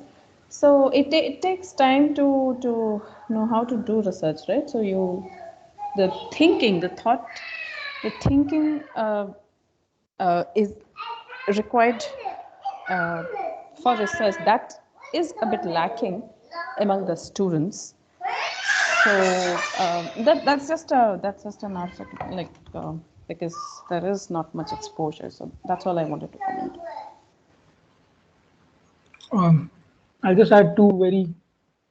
Speaker 7: so it takes time to know how to do research, right? So the thinking is required for research. That is a bit lacking among the students. So that's just an aspect, like because there is not much exposure. So that's all I wanted to comment.
Speaker 3: I'll just add two very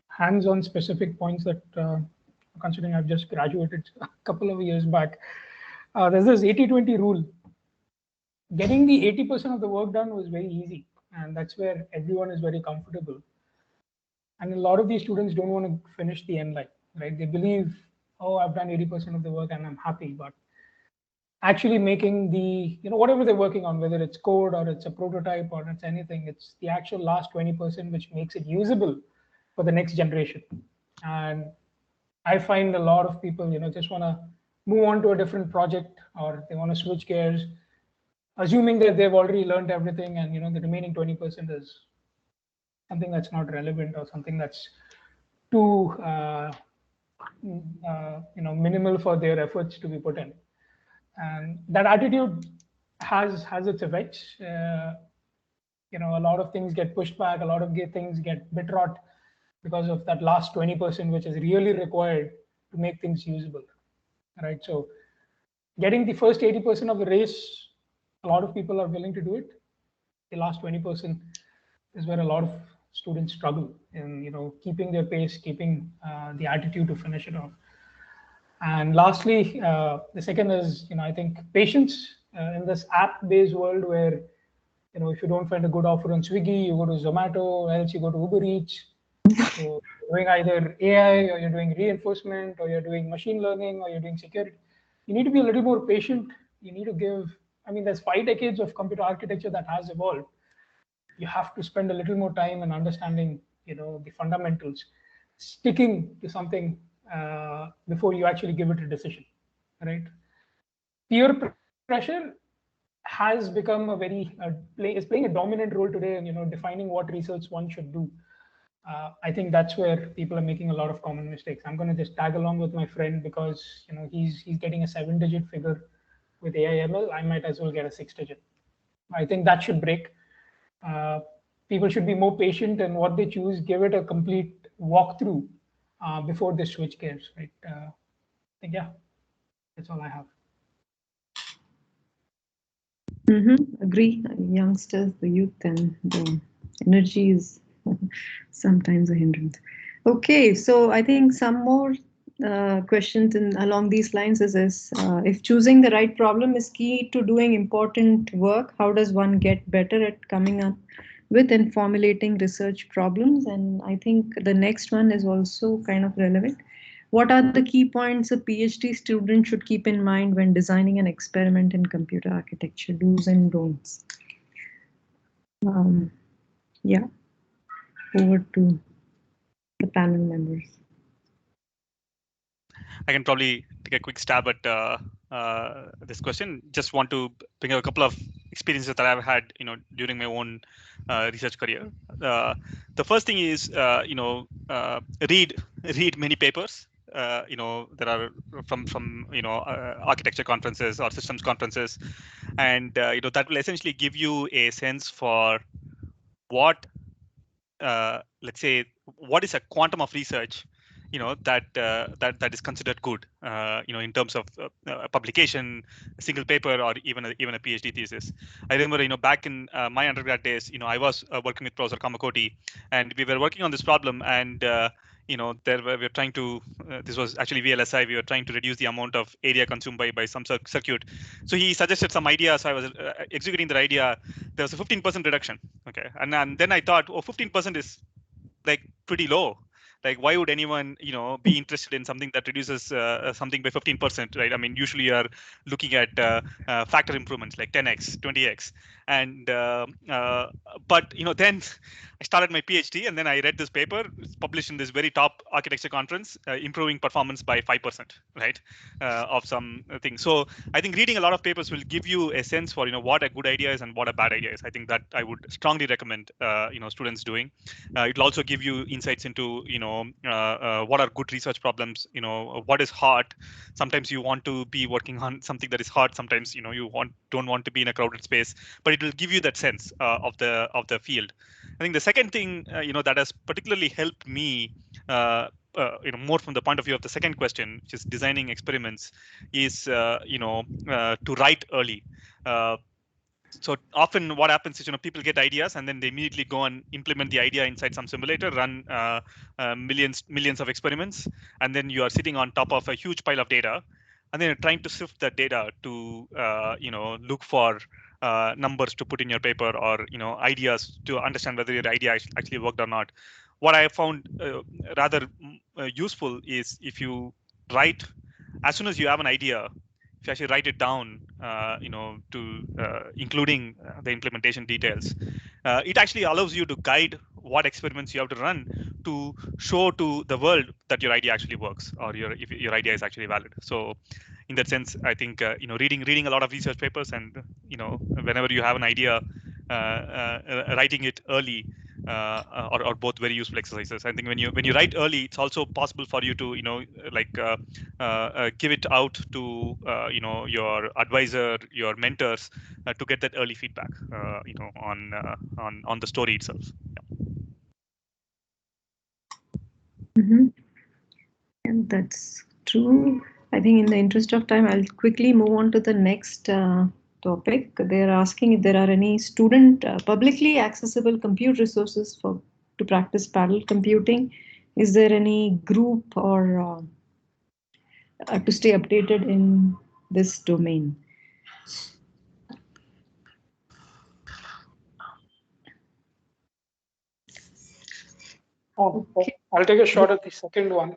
Speaker 3: hands-on specific points that, considering I've just graduated a couple of years back, there's this 80-20 rule. Getting the 80% of the work done was very easy, and that's where everyone is very comfortable. And a lot of these students don't want to finish the end line, right? They believe, oh, I've done 80% of the work and I'm happy, but actually making the, whatever they're working on, whether it's code or it's a prototype or it's anything, it's the actual last 20% which makes it usable for the next generation. And I find a lot of people, just want to move on to a different project, or they want to switch gears, assuming that they've already learned everything, and the remaining 20% is something that's not relevant or something that's too minimal for their efforts to be put in. And that attitude has its effects. a lot of things get pushed back, a lot of things get bit rot because of that last 20%, which is really required to make things usable, right? So getting the first 80% of the race, a lot of people are willing to do it. The last 20% is where a lot of students struggle in, keeping their pace, keeping the attitude to finish it off. And lastly, the second is, I think patience in this app-based world where, if you don't find a good offer on Swiggy, you go to Zomato, else you go to Uber Eats. So you're doing either AI, or you're doing reinforcement, or you're doing machine learning, or you're doing security. You need to be a little more patient. You need to give, there's 5 decades of computer architecture that has evolved. You have to spend a little more time in understanding, the fundamentals, sticking to something before you actually give it a decision, right? Peer pressure has become is playing a dominant role today in, defining what research one should do. I think that's where people are making a lot of common mistakes. I'm going to just tag along with my friend because he's getting a 7-digit figure with AI/ML. I might as well get a 6-digit. I think that should break. People should be more patient in what they choose. Give it a complete walkthrough before they switch gears. Right? I think that's all I have.
Speaker 1: Agree. Youngsters, the youth, and the energy is sometimes a hindrance. Okay, so I think some more questions along these lines is if choosing the right problem is key to doing important work, how does one get better at coming up with and formulating research problems? And I think the next one is also kind of relevant. What are the key points a PhD student should keep in mind when designing an experiment in computer architecture, do's and don'ts? Yeah, over to the panel members.
Speaker 5: I can probably take a quick stab at this question. Just want to bring up a couple of experiences that I've had, during my own research career. The first thing is, read many papers. There are from architecture conferences or systems conferences, and that will essentially give you a sense for what, let's say, what is a quantum of research that is considered good, in terms of publication, a single paper, or even a PhD thesis. I remember, back in my undergrad days, I was working with Professor Kamakoti, and we were working on this problem, and we were trying to. This was actually VLSI. We were trying to reduce the amount of area consumed by some circuit. So he suggested some ideas. So I was executing that idea. There was a 15% reduction. Okay, and then I thought, 15% is like pretty low. Like, why would anyone, be interested in something that reduces something by 15%, right? I mean, usually you are looking at factor improvements like 10x, 20x, and but then I started my PhD, and then I read this paper. It's published in this very top architecture conference, improving performance by 5%, right, of some thing. So I think reading a lot of papers will give you a sense for what a good idea is and what a bad idea is. I think that I would strongly recommend students doing. It'll also give you insights into what are good research problems, what is hard. Sometimes you want to be working on something that is hard. Sometimes you don't want to be in a crowded space, but it will give you that sense of the field. I think the second thing that has particularly helped me, more from the point of view of the second question, which is designing experiments, is to write early. So often what happens is, people get ideas and then they immediately go and implement the idea inside some simulator, run millions of experiments, and then you are sitting on top of a huge pile of data, and then you're trying to sift that data to look for numbers to put in your paper, or ideas to understand whether your idea actually worked or not. What I found rather useful is if you write as soon as you have an idea. If you actually write it down, to including the implementation details, it actually allows you to guide what experiments you have to run to show to the world that your idea actually works, or if your idea is actually valid. So, in that sense, I think reading a lot of research papers, and whenever you have an idea, writing it early or both very useful exercises. I think when you write early, it's also possible for you to give it out to your advisor, your mentors, to get that early feedback on the story itself.
Speaker 1: Mm-hmm. And that's true. I think in the interest of time, I'll quickly move on to the next topic. They're asking if there are any student publicly accessible compute resources to practice parallel computing. Is there any group or to stay updated in this domain?
Speaker 3: Okay. I'll take a shot at the second one.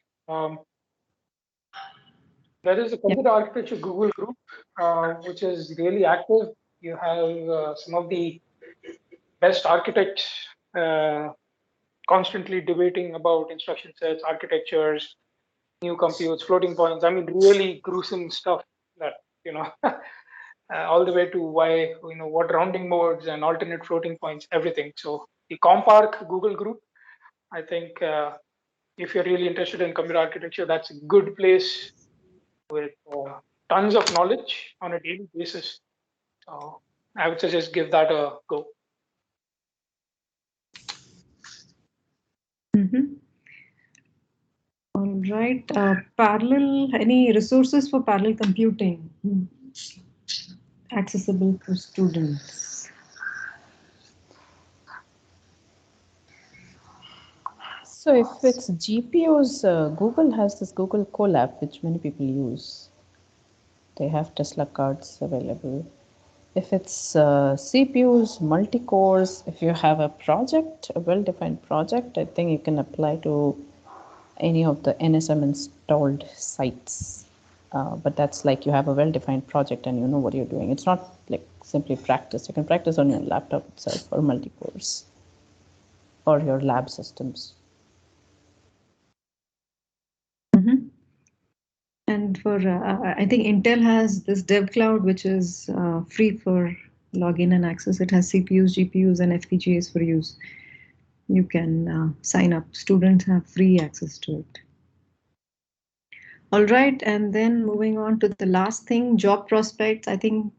Speaker 3: There is a computer architecture Google group, which is really active. You have some of the best architects constantly debating about instruction sets, architectures, new computes, floating points. I mean, really gruesome stuff that, all the way to why, what rounding modes and alternate floating points, everything. So the CompArch Google group, I think if you're really interested in computer architecture, that's a good place with tons of knowledge on a daily basis. So I would suggest give that a go.
Speaker 1: Mm-hmm. All right. Parallel, any resources for parallel computing accessible for students?
Speaker 7: So if it's GPUs, Google has this Google Colab, which many people use. They have Tesla cards available. If it's CPUs, multi-cores, if you have a project, a well-defined project, I think you can apply to any of the NSM installed sites. But that's like you have a well-defined project and you know what you're doing. It's not like simply practice. You can practice on your laptop itself or multi-cores or your lab systems.
Speaker 1: Mm-hmm. And for, I think Intel has this DevCloud, which is free for login and access. It has CPUs, GPUs, and FPGAs for use. You can sign up. Students have free access to it. All right, and then moving on to the last thing, job prospects. I think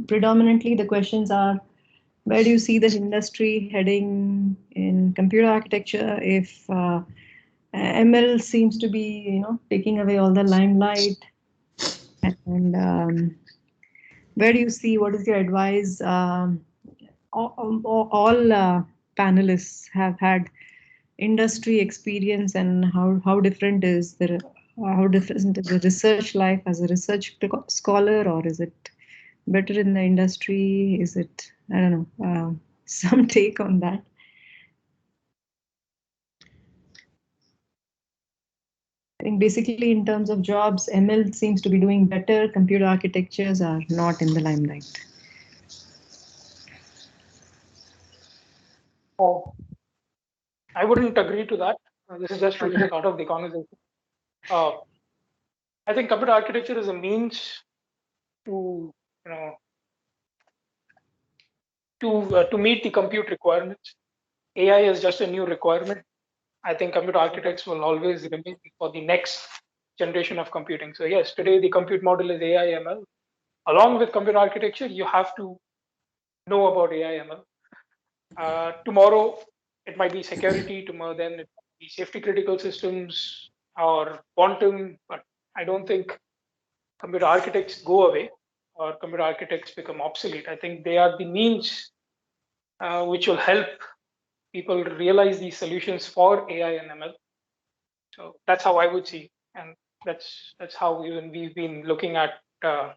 Speaker 1: predominantly the questions are, where do you see this industry heading in computer architecture if ML seems to be, taking away all the limelight? And where do you see, what is your advice? All panelists have had industry experience, and how different is the research life as a research scholar, or is it better in the industry? Is it, I don't know, some take on that? I think basically in terms of jobs, ML seems to be doing better. Computer architectures are not in the limelight.
Speaker 3: Oh, I wouldn't agree to that. This is just to out of the conversation. I think computer architecture is a means to, to meet the compute requirements. AI is just a new requirement. I think computer architects will always remain for the next generation of computing. So yes, today the compute model is AI ML. Along with computer architecture, you have to know about AI ML. Tomorrow, it might be security. Tomorrow, then it might be safety critical systems or quantum. But I don't think computer architects go away or computer architects become obsolete. I think they are the means which will help people realize these solutions for AI and ML. So that's how I would see, and that's how even we've been looking at at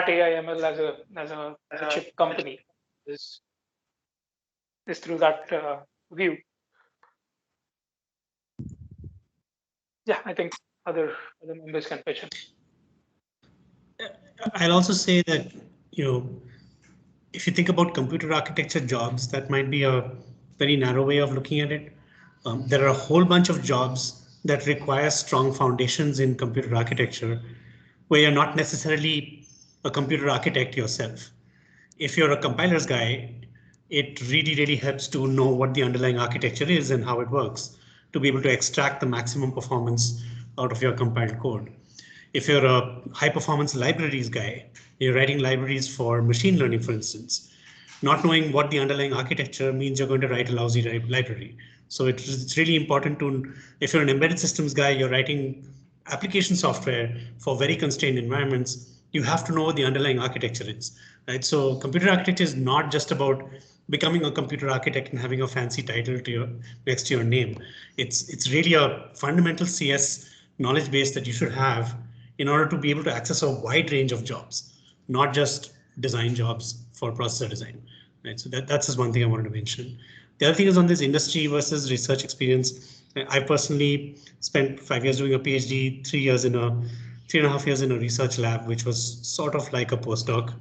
Speaker 3: AI ML as a chip company is through that view. Yeah, I think other members can pitch in.
Speaker 4: I'll also say that, if you think about computer architecture jobs, that might be a very narrow way of looking at it. There are a whole bunch of jobs that require strong foundations in computer architecture, where you're not necessarily a computer architect yourself. If you're a compilers guy, it really helps to know what the underlying architecture is and how it works to be able to extract the maximum performance out of your compiled code. If you're a high performance libraries guy, you're writing libraries for machine learning, for instance, not knowing what the underlying architecture means you're going to write a lousy library. So it's really important to, if you're an embedded systems guy, you're writing application software for very constrained environments, you have to know what the underlying architecture is, right? So computer architecture is not just about becoming a computer architect and having a fancy title to your next to your name. It's really a fundamental CS knowledge base that you should have in order to be able to access a wide range of jobs, not just design jobs for processor design. Right, so that's just one thing I wanted to mention. The other thing is on this industry versus research experience. I personally spent 5 years doing a PhD, 3.5 years in a research lab, which was sort of like a postdoc.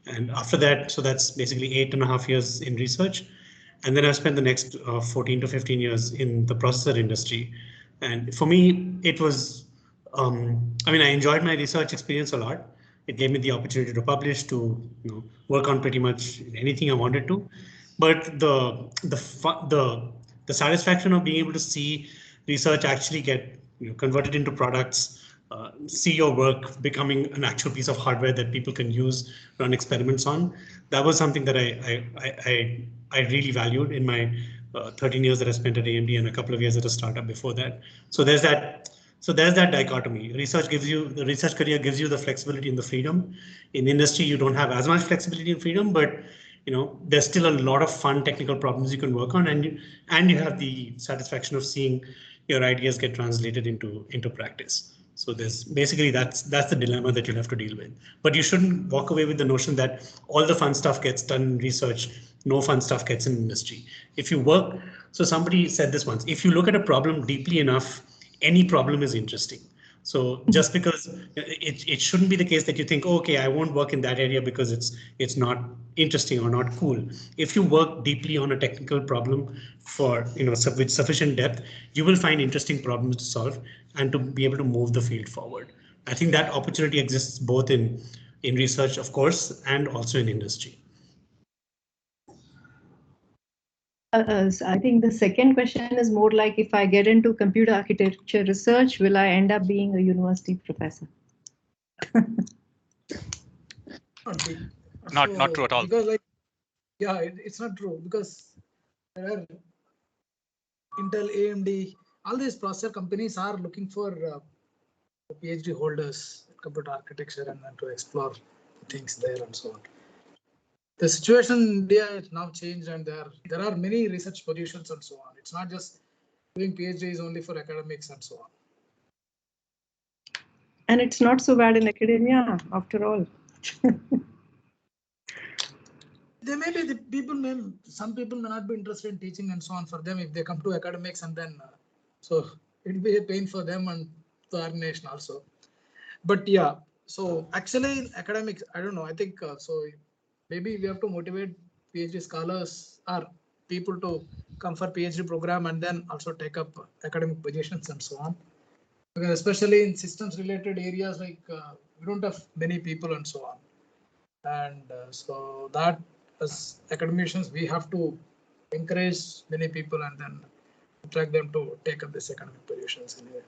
Speaker 4: And after that, so that's basically 8.5 years in research. And then I spent the next 14 to 15 years in the processor industry. And for me, it was, I mean, I enjoyed my research experience a lot. It gave me the opportunity to publish, to work on pretty much anything I wanted to. But the satisfaction of being able to see research actually get converted into products, see your work becoming an actual piece of hardware that people can use, run experiments on, that was something that I really valued in my 13 years that I spent at AMD and a couple of years at a startup before that. So there's that. So there's that dichotomy. The research career gives you the flexibility and the freedom. In industry, you don't have as much flexibility and freedom, but there's still a lot of fun technical problems you can work on, and you have the satisfaction of seeing your ideas get translated into practice. So there's basically that's the dilemma that you'll have to deal with. But you shouldn't walk away with the notion that all the fun stuff gets done in research, no fun stuff gets in industry. If you work, so somebody said this once, if you look at a problem deeply enough, any problem is interesting. So just because it shouldn't be the case that you think, oh, okay, I won't work in that area because it's not interesting or not cool. If you work deeply on a technical problem for with sufficient depth, you will find interesting problems to solve and to be able to move the field forward. I think that opportunity exists both in research, of course, and also in industry.
Speaker 1: I think the second question is more like, if I get into computer architecture research, will I end up being a university professor?
Speaker 5: Not true at all.
Speaker 2: Because it's not true, because there are Intel, AMD, all these processor companies are looking for PhD holders in computer architecture and then to explore things there and so on. The situation in India has now changed, and there are many research positions and so on. It's not just doing PhDs only for academics and so on.
Speaker 1: And it's not so bad in academia after all.
Speaker 2: There may be some people may not be interested in teaching and so on. For them, if they come to academics, and then so it'll be a pain for them and the organization also. But yeah, so actually in academics, I don't know. I think so. Maybe we have to motivate PhD scholars or people to come for PhD program and then also take up academic positions and so on. Because especially in systems related areas, like we don't have many people and so on. And so that as academicians, we have to encourage many people and then attract them to take up these academic positions anyway.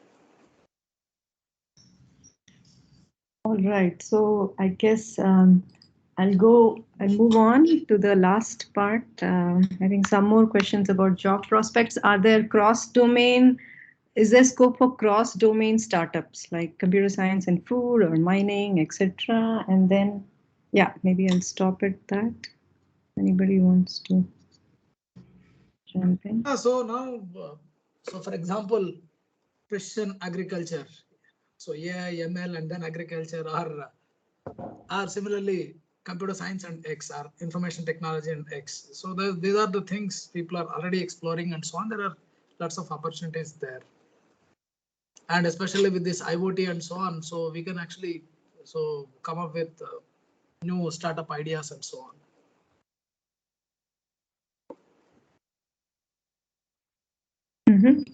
Speaker 1: All right, so I guess I'll move on to the last part. I think some more questions about job prospects. Are there cross-domain? Is there scope for cross-domain startups like computer science and food or mining, etc.? And then, yeah, maybe I'll stop at that. Anybody wants to jump in?
Speaker 2: So now, so for example, precision agriculture. So AI, ML, and then agriculture are similarly computer science and X, are information technology and X. So these are the things people are already exploring and so on. There are lots of opportunities there. And especially with this IoT and so on, so we can actually come up with new startup ideas and so on.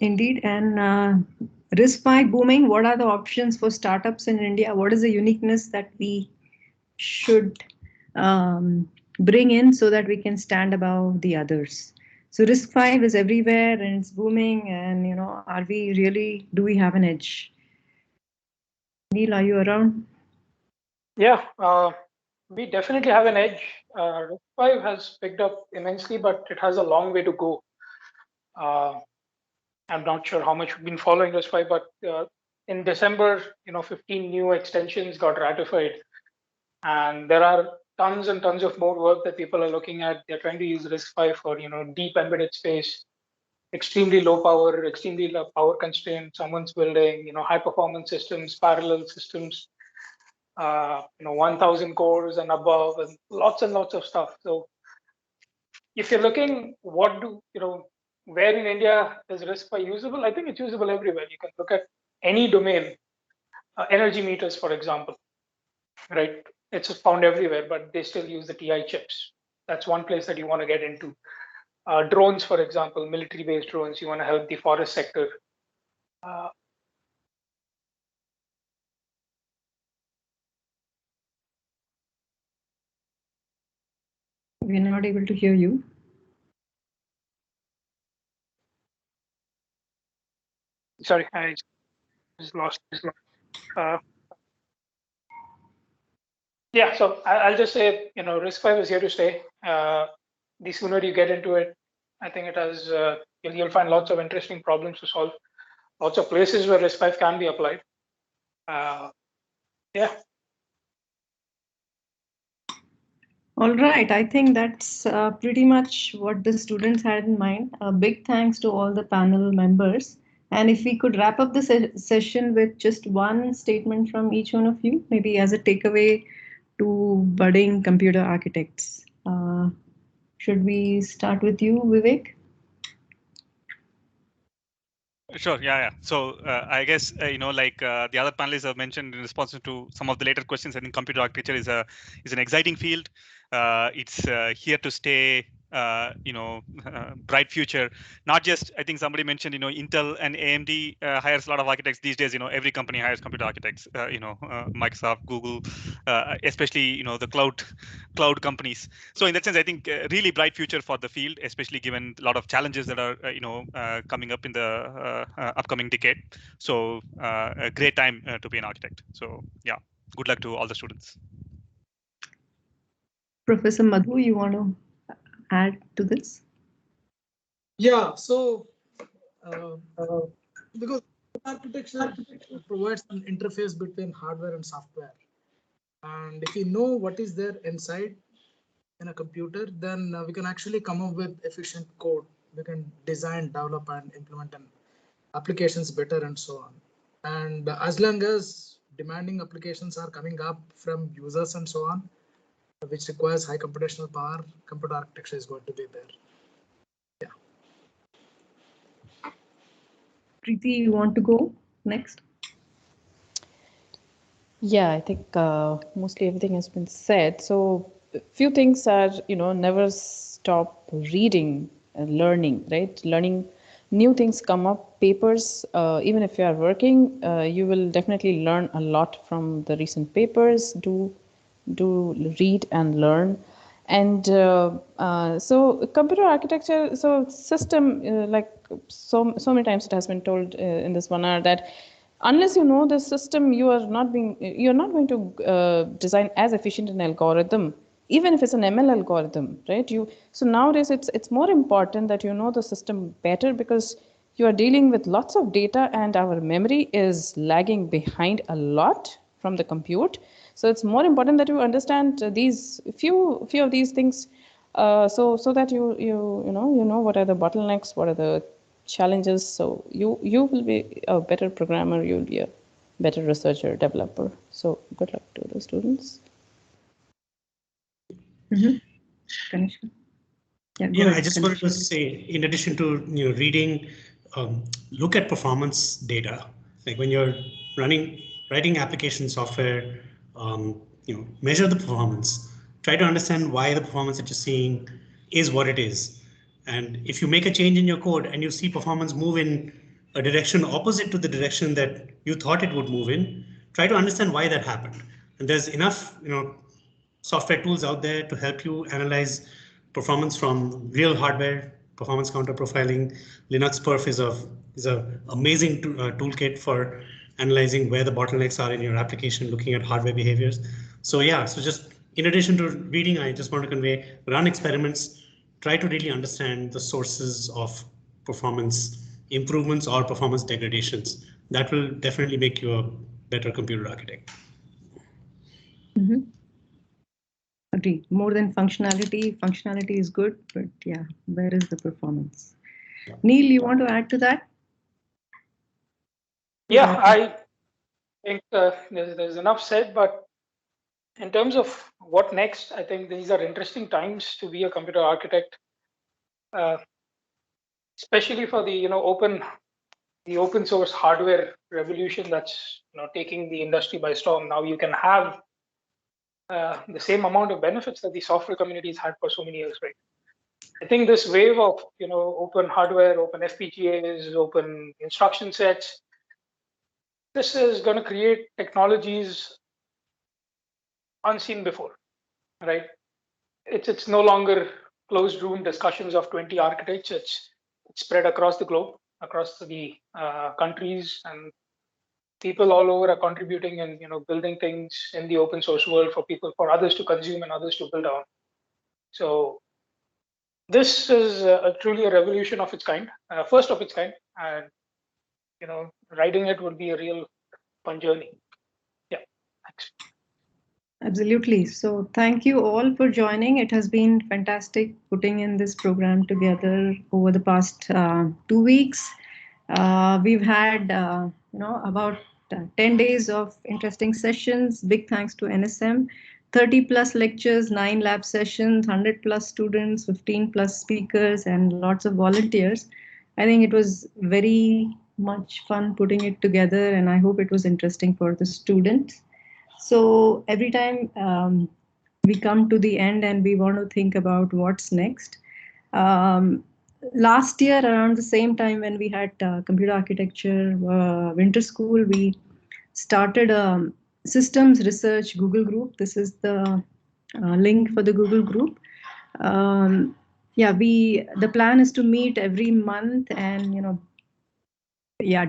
Speaker 1: Indeed, and RISC-V booming. What are the options for startups in India? What is the uniqueness that we should bring in so that we can stand above the others? So RISC-V is everywhere and it's booming, and are we really, do we have an edge? Neil, are you around?
Speaker 3: Yeah, we definitely have an edge. RISC-V has picked up immensely, but it has a long way to go. I'm not sure how much we've been following RISC-V, but in December, 15 new extensions got ratified, and there are tons and tons of more work that people are looking at. They're trying to use RISC-V for deep embedded space, extremely low power, extremely low power constraint. Someone's building high performance systems, parallel systems, 1,000 cores and above, and lots of stuff. So if you're looking, where in India is RISC-V usable? I think it's usable everywhere. You can look at any domain, energy meters, for example, right? It's found everywhere, but they still use the TI chips. That's one place that you want to get into. Drones, for example, military-based drones, you want to help the forest sector.
Speaker 1: We're not able to hear you.
Speaker 3: Sorry, I just lost. Yeah, so I'll just say, RISC-V is here to stay. The sooner you get into it, I think it has, you'll find lots of interesting problems to solve, lots of places where RISC-V can be applied. Yeah.
Speaker 1: All right, I think that's pretty much what the students had in mind. A big thanks to all the panel members. And if we could wrap up the session with just one statement from each one of you, maybe as a takeaway to budding computer architects. Should we start with you, Vivek?
Speaker 5: Sure. Yeah. So I guess like the other panelists have mentioned in response to some of the later questions, I think computer architecture is an exciting field. It's here to stay. Bright future. Not just, I think somebody mentioned, Intel and AMD hires a lot of architects these days. Every company hires computer architects. Microsoft, Google, especially the cloud companies. So in that sense, I think really bright future for the field, especially given a lot of challenges that are coming up in the upcoming decade. So a great time to be an architect. So yeah, good luck to all the students.
Speaker 1: Professor Madhu, you want to add to this?
Speaker 2: Yeah, so because architecture provides an interface between hardware and software, and if you know what is there inside in a computer, then we can actually come up with efficient code. We can design, develop, and implement applications better, and so on. And as long as demanding applications are coming up from users and so on, which requires high computational power, computer architecture is going to be there. Yeah.
Speaker 1: Preeti, you want to go next?
Speaker 7: Yeah, I think mostly everything has been said. So a few things are, never stop reading and learning, right? Learning new things come up, papers, even if you are working, you will definitely learn a lot from the recent papers. Do read and learn. And so computer architecture, so system, like so many times it has been told in this 1 hour that unless you know the system, you're not going to design as efficient an algorithm, even if it's an ML algorithm, right? So nowadays it's more important that you know the system better, because you are dealing with lots of data and our memory is lagging behind a lot from the compute. So it's more important that you understand these few of these things, so that you know what are the bottlenecks, what are the challenges. So you will be a better programmer, you'll be a better researcher, developer. So good luck to the students.
Speaker 1: Mm-hmm.
Speaker 4: Yeah, I just wanted to say, in addition to reading, look at performance data. Like when you're writing application software, measure the performance. Try to understand why the performance that you're seeing is what it is. And if you make a change in your code and you see performance move in a direction opposite to the direction that you thought it would move in, try to understand why that happened. And there's enough, software tools out there to help you analyze performance from real hardware, performance counter profiling. Linux Perf is a amazing toolkit for analyzing where the bottlenecks are in your application, looking at hardware behaviors. So yeah, so just in addition to reading, I just want to convey, run experiments, try to really understand the sources of performance improvements or performance degradations. That will definitely make you a better computer architect.
Speaker 1: Mm-hmm. Agree. More than functionality. Functionality is good, but yeah, where is the performance?
Speaker 4: Yeah.
Speaker 1: Neil, you want to add to that?
Speaker 3: Yeah, I think there's enough said, but in terms of what next, I think these are interesting times to be a computer architect, especially for the open source hardware revolution that's taking the industry by storm. Now you can have the same amount of benefits that the software communities had for so many years, right? I think this wave of open hardware, open FPGAs, open instruction sets, this is going to create technologies unseen before, right? It's no longer closed room discussions of 20 architects. It's spread across the globe, across the countries, and people all over are contributing and building things in the open source world for others to consume and others to build on. So this is truly a revolution of its kind, first of its kind, and riding it would be a real fun journey. Yeah, thanks.
Speaker 1: Absolutely. So thank you all for joining. It has been fantastic putting in this program together over the past 2 weeks. We've had about 10 days of interesting sessions. Big thanks to NSM. 30 plus lectures, 9 lab sessions, 100 plus students, 15 plus speakers, and lots of volunteers. I think it was very much fun putting it together, and I hope it was interesting for the students. So every time we come to the end and we want to think about what's next. Last year, around the same time when we had computer architecture winter school, we started a systems research Google group. This is the link for the Google group. Yeah, the plan is to meet every month and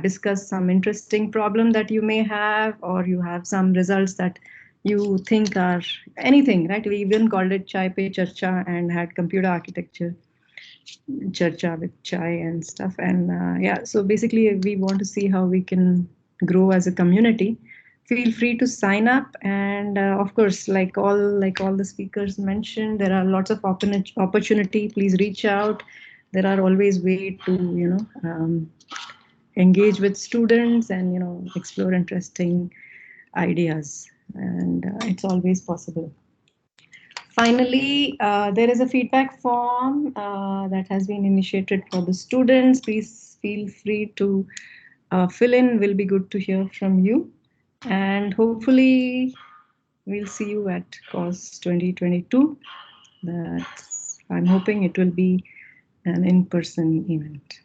Speaker 1: discuss some interesting problem that you may have, or you have some results that you think are anything, right? We even called it Chai Pe Charcha and had computer architecture Charcha with chai and stuff. And so basically we want to see how we can grow as a community. Feel free to sign up, and of course, like all the speakers mentioned, there are lots of opportunity. Please reach out. There are always ways to engage with students and explore interesting ideas, and it's always possible. Finally, there is a feedback form that has been initiated for the students. Please feel free to fill in. Will be good to hear from you, and hopefully we'll see you at COS 2022. I'm hoping it will be an in-person event.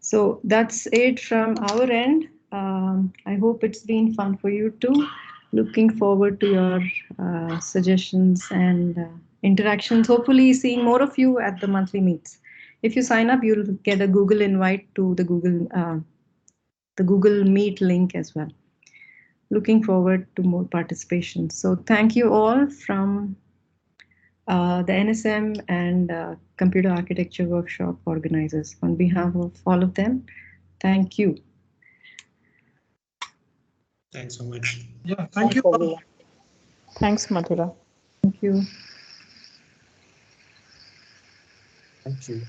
Speaker 1: So that's it from our end. I hope it's been fun for you too. Looking forward to your suggestions and interactions. Hopefully seeing more of you at the monthly meets. If you sign up, you'll get a Google invite to the Google Meet link as well. Looking forward to more participation. So thank you all from the NSM and Computer Architecture Workshop organizers. On behalf of all of them, thank you.
Speaker 4: Thanks so much.
Speaker 2: Yeah, thank you.
Speaker 7: Everyone. Thanks, Mathura.
Speaker 1: Thank you.
Speaker 8: Thank you.